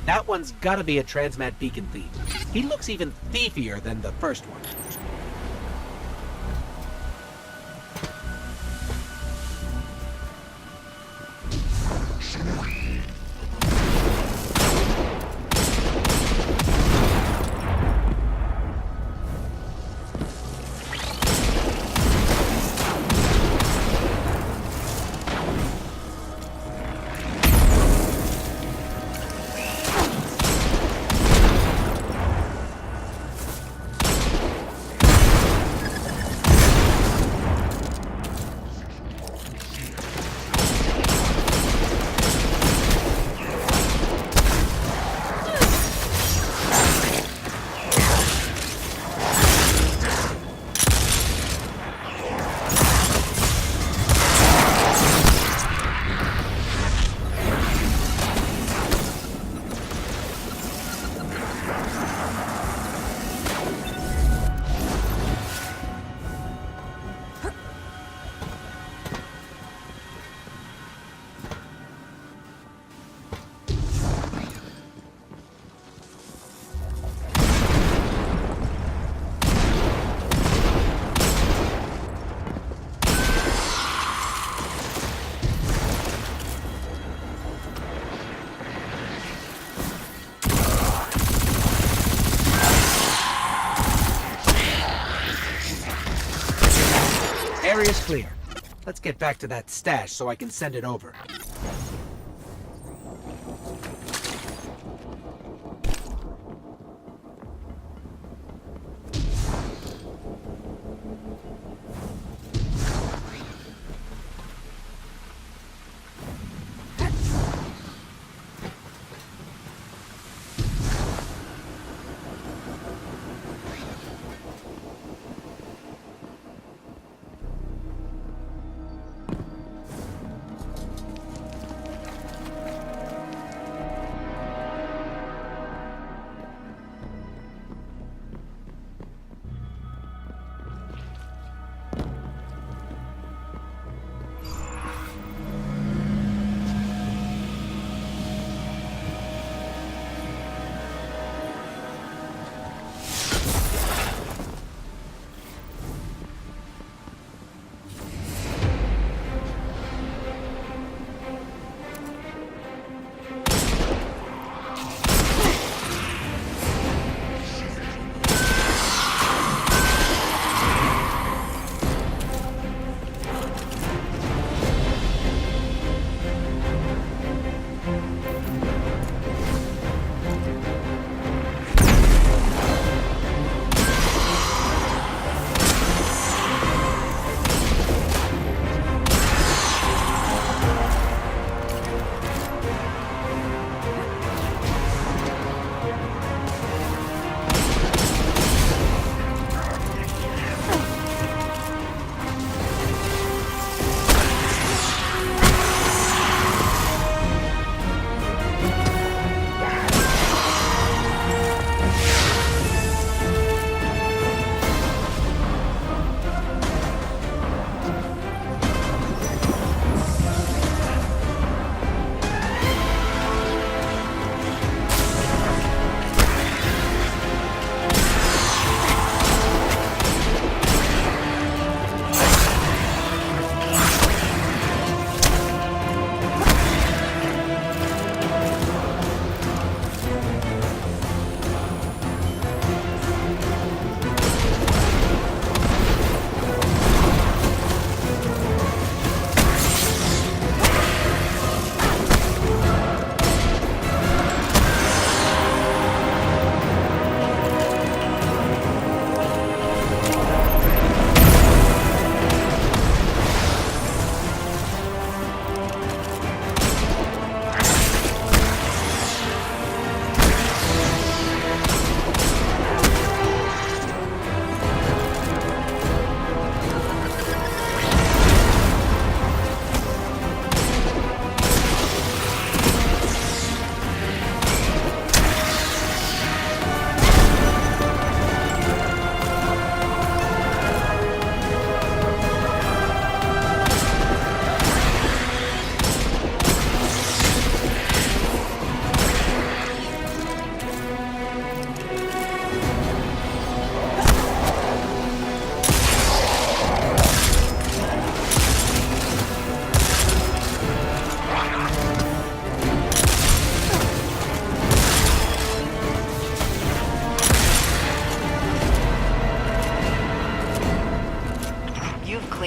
K: That one's gotta be a transmat beacon thief. He looks even thiefier than the first one. Area's clear. Let's get back to that stash so I can send it over.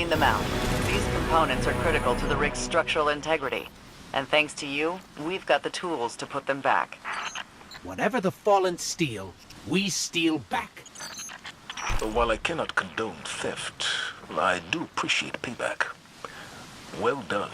R: cleaned them out. These components are critical to the rig's structural integrity. And thanks to you, we've got the tools to put them back.
K: Whatever the Fallen steal, we steal back.
Q: While I cannot condone theft, I do appreciate payback. Well done.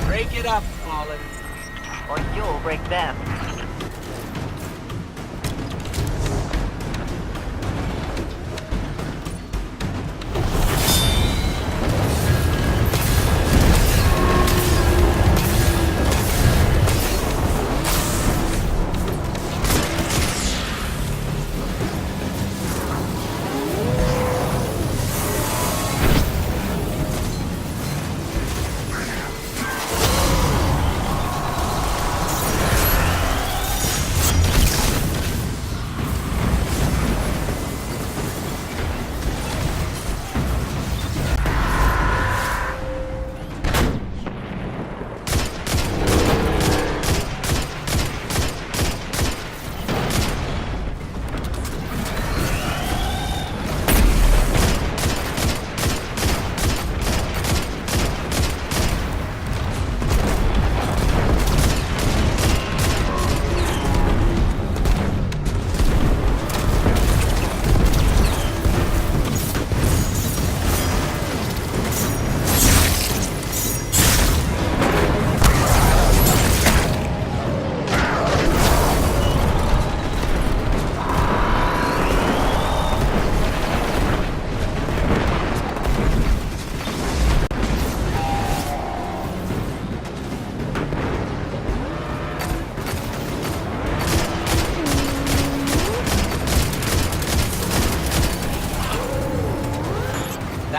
K: Break it up, Fallen.
R: Or you'll break them.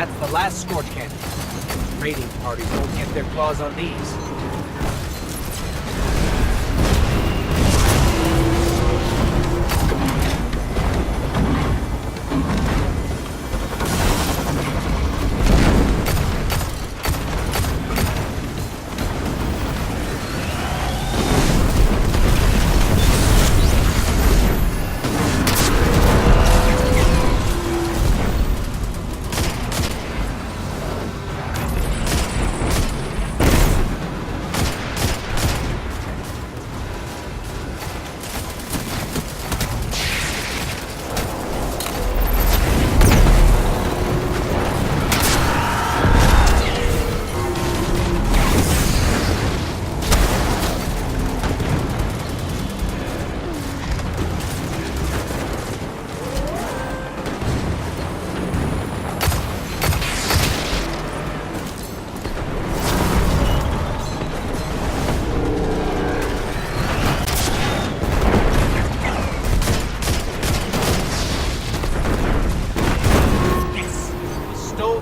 K: That's the last Scorch Cannon. Raiding parties won't get their claws on these.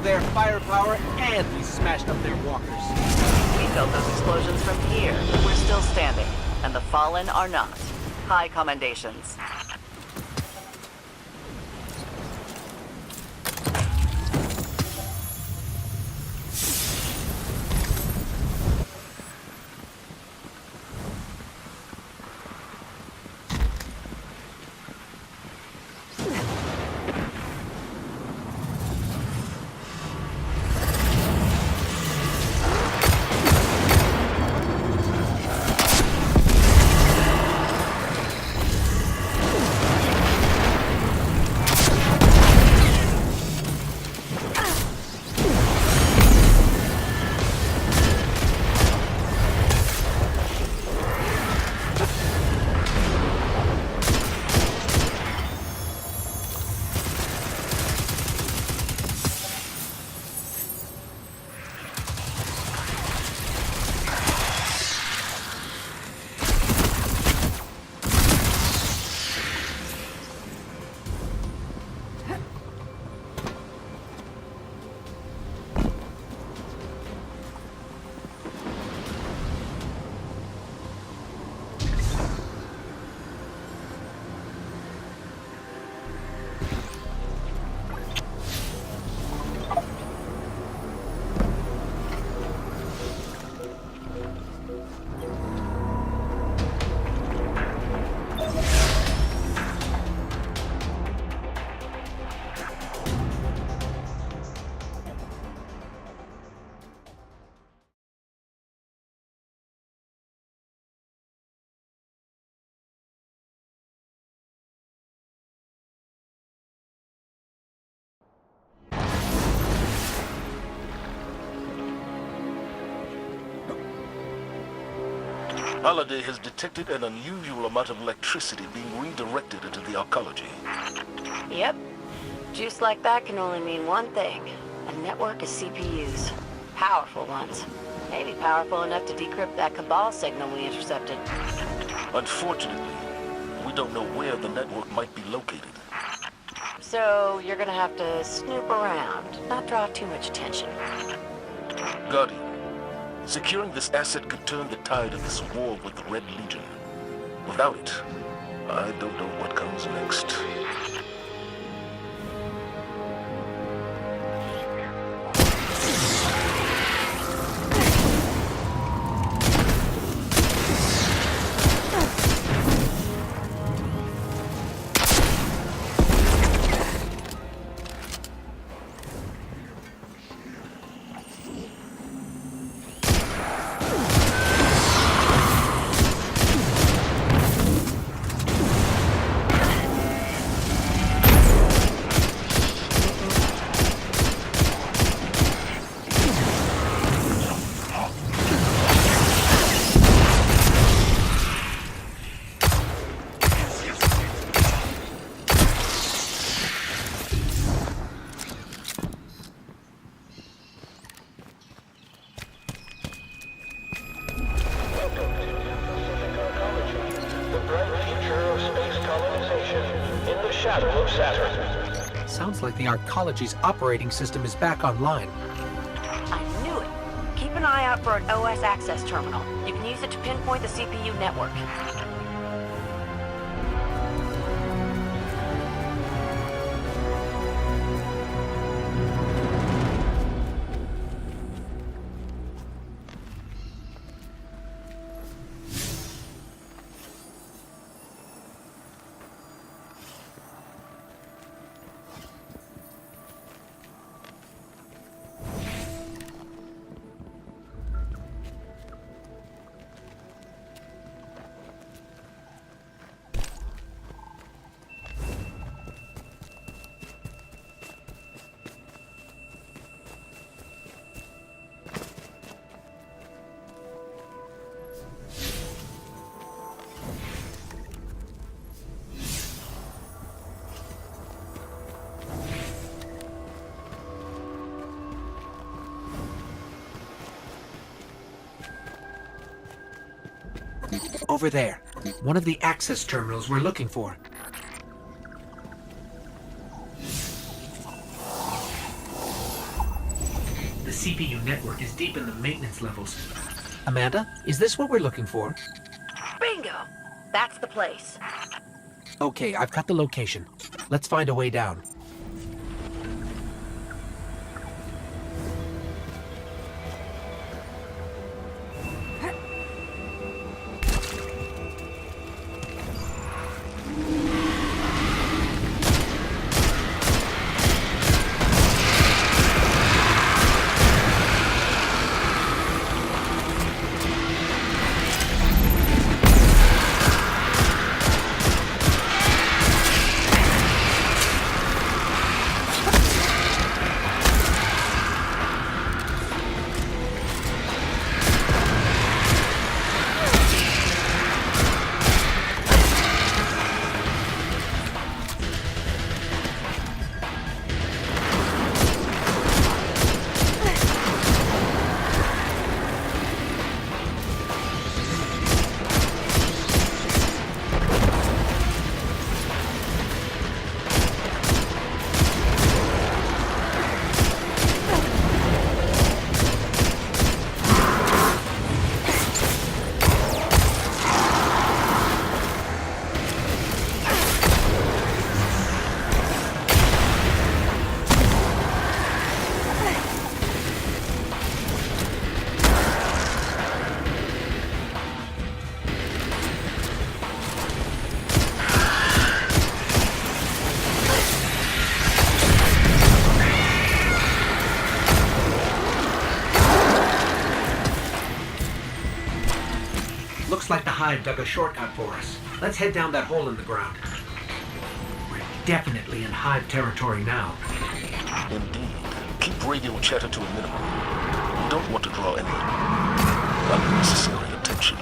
K: Their firepower, and we smashed up their walkers.
R: We felt those explosions from here. We're still standing, and the fallen are not. High commendations.
Q: Holiday has detected an unusual amount of electricity being redirected into the arcology.
J: Yep. Juice like that can only mean one thing. A network of CPUs. Powerful ones. Maybe powerful enough to decrypt that Cabal signal we intercepted.
Q: Unfortunately, we don't know where the network might be located.
J: So you're gonna have to snoop around, not draw too much attention.
Q: Guardian, securing this asset could turn the tide of this war with the Red Legion. Without it, I don't know what comes next.
K: Sounds like the Arcology's operating system is back online.
J: I knew it. Keep an eye out for an OS access terminal. You can use it to pinpoint the CPU network.
K: Over there. One of the access terminals we're looking for. The CPU network is deep in the maintenance levels. Amanda, is this what we're looking for?
J: Bingo! That's the place.
K: Okay, I've got the location. Let's find a way down. Looks like the Hive dug a shortcut for us. Let's head down that hole in the ground. We're definitely in Hive territory now.
Q: Indeed. Keep radio chatter to a minimum. We don't want to draw any unnecessary attention.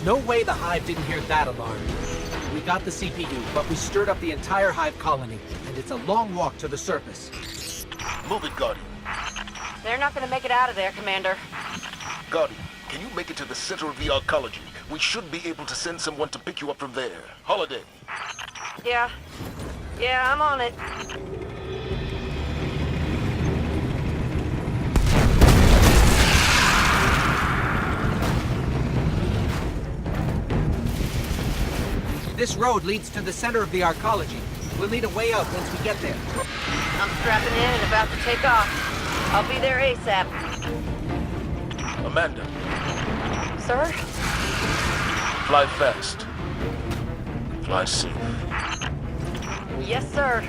K: There's no way the Hive didn't hear that alarm. We got the CPU, but we stirred up the entire Hive colony, and it's a long walk to the surface.
Q: Move it, Guardian.
J: They're not gonna make it out of there, Commander.
Q: Guardian, can you make it to the center of the arcology? We should be able to send someone to pick you up from there. Holiday.
J: Yeah, I'm on it.
K: This road leads to the center of the arcology. We'll need a way out once we get there.
J: I'm strapping in and about to take off. I'll be there ASAP.
Q: Amanda.
J: Sir?
Q: Fly fast. Fly safe.
J: Yes, sir.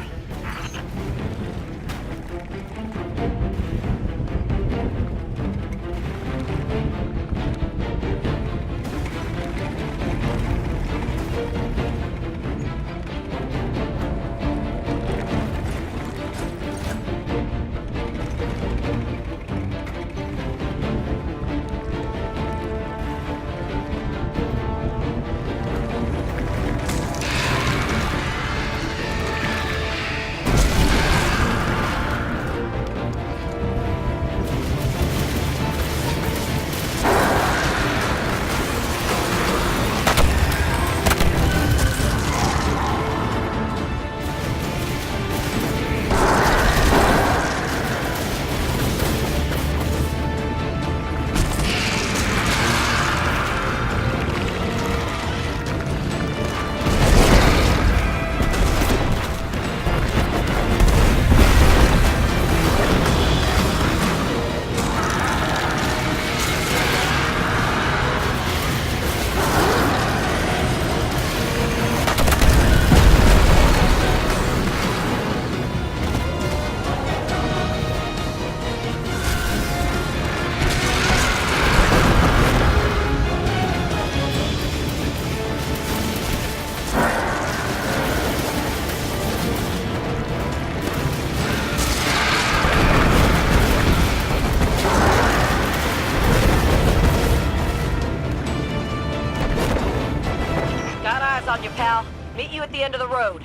J: Meet you at the end of the road.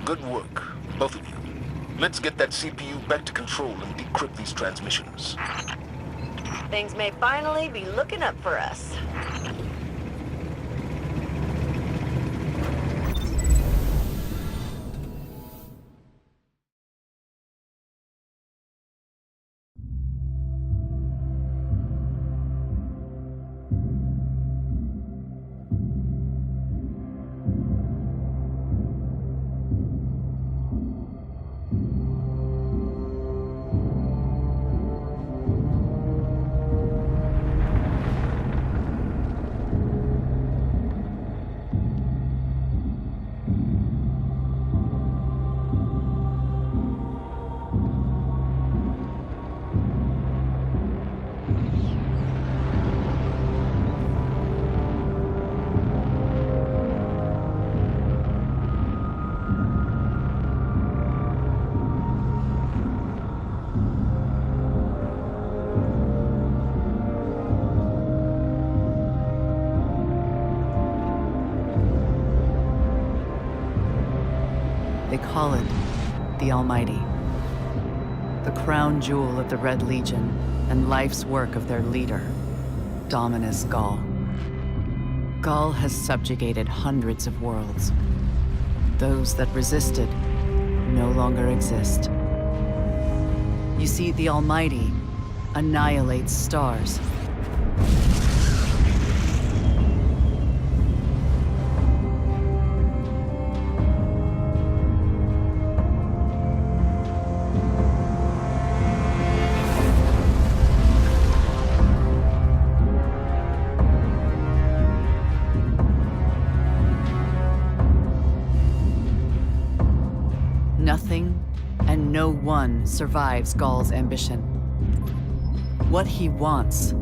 Q: Good work, both of you. Let's get that CPU back to control and decrypt these transmissions.
J: Things may finally be looking up for us.
R: They call it the Almighty, the crown jewel of the Red Legion and life's work of their leader, Dominus Ghaul. Ghaul has subjugated hundreds of worlds. Those that resisted no longer exist. You see, the Almighty annihilates stars. Nothing and no one survives Ghaul's ambition. What he wants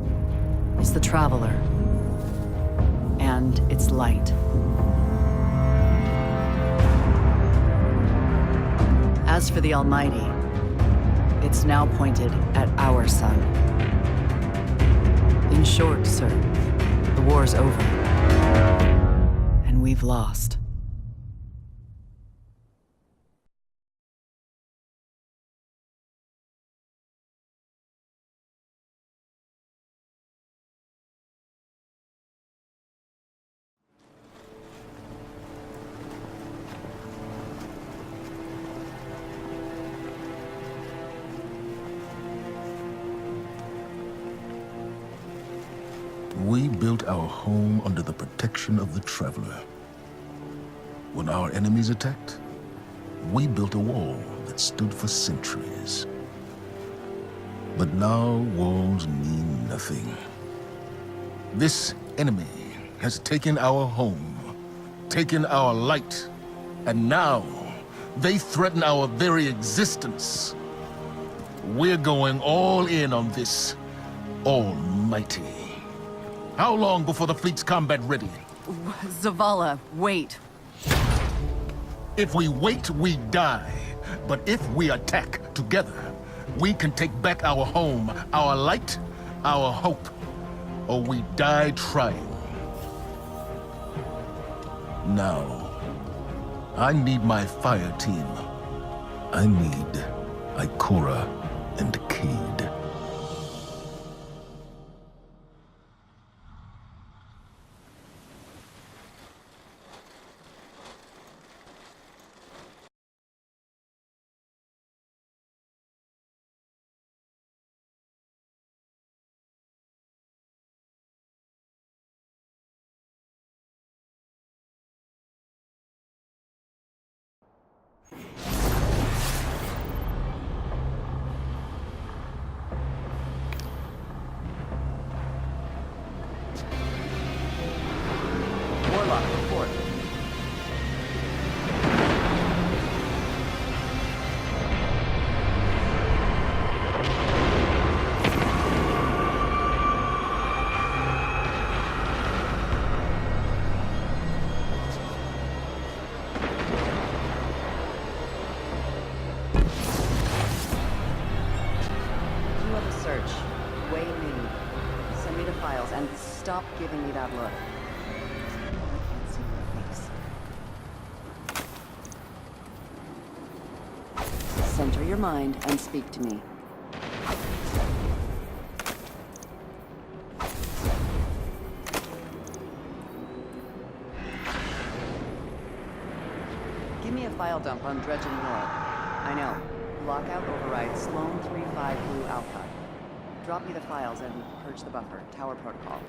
R: is the Traveler and its light. As for the Almighty, it's now pointed at our sun. In short, sir, The war's over. And we've lost.
P: We built our home under the protection of the Traveler. When our enemies attacked, we built a wall that stood for centuries. But now walls mean nothing. This enemy has taken our home, taken our light, and now they threaten our very existence. We're going all in on this almighty. How long before the fleet's combat ready?
R: Zavala, wait.
P: If we wait, we die. But if we attack together, we can take back our home, our light, our hope. Or we die trying. Now, I need my fire team. I need Ikora and Cayde.
R: Warlock, report. Do a search. Way me. Send me the files and stop giving me that look. Center your mind and speak to me. Give me a file dump on Dredgen York. I know. Lockout override Sloan 35 Blue Alpha. Drop me the files and purge the buffer. Tower protocol.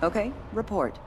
R: Okay, report.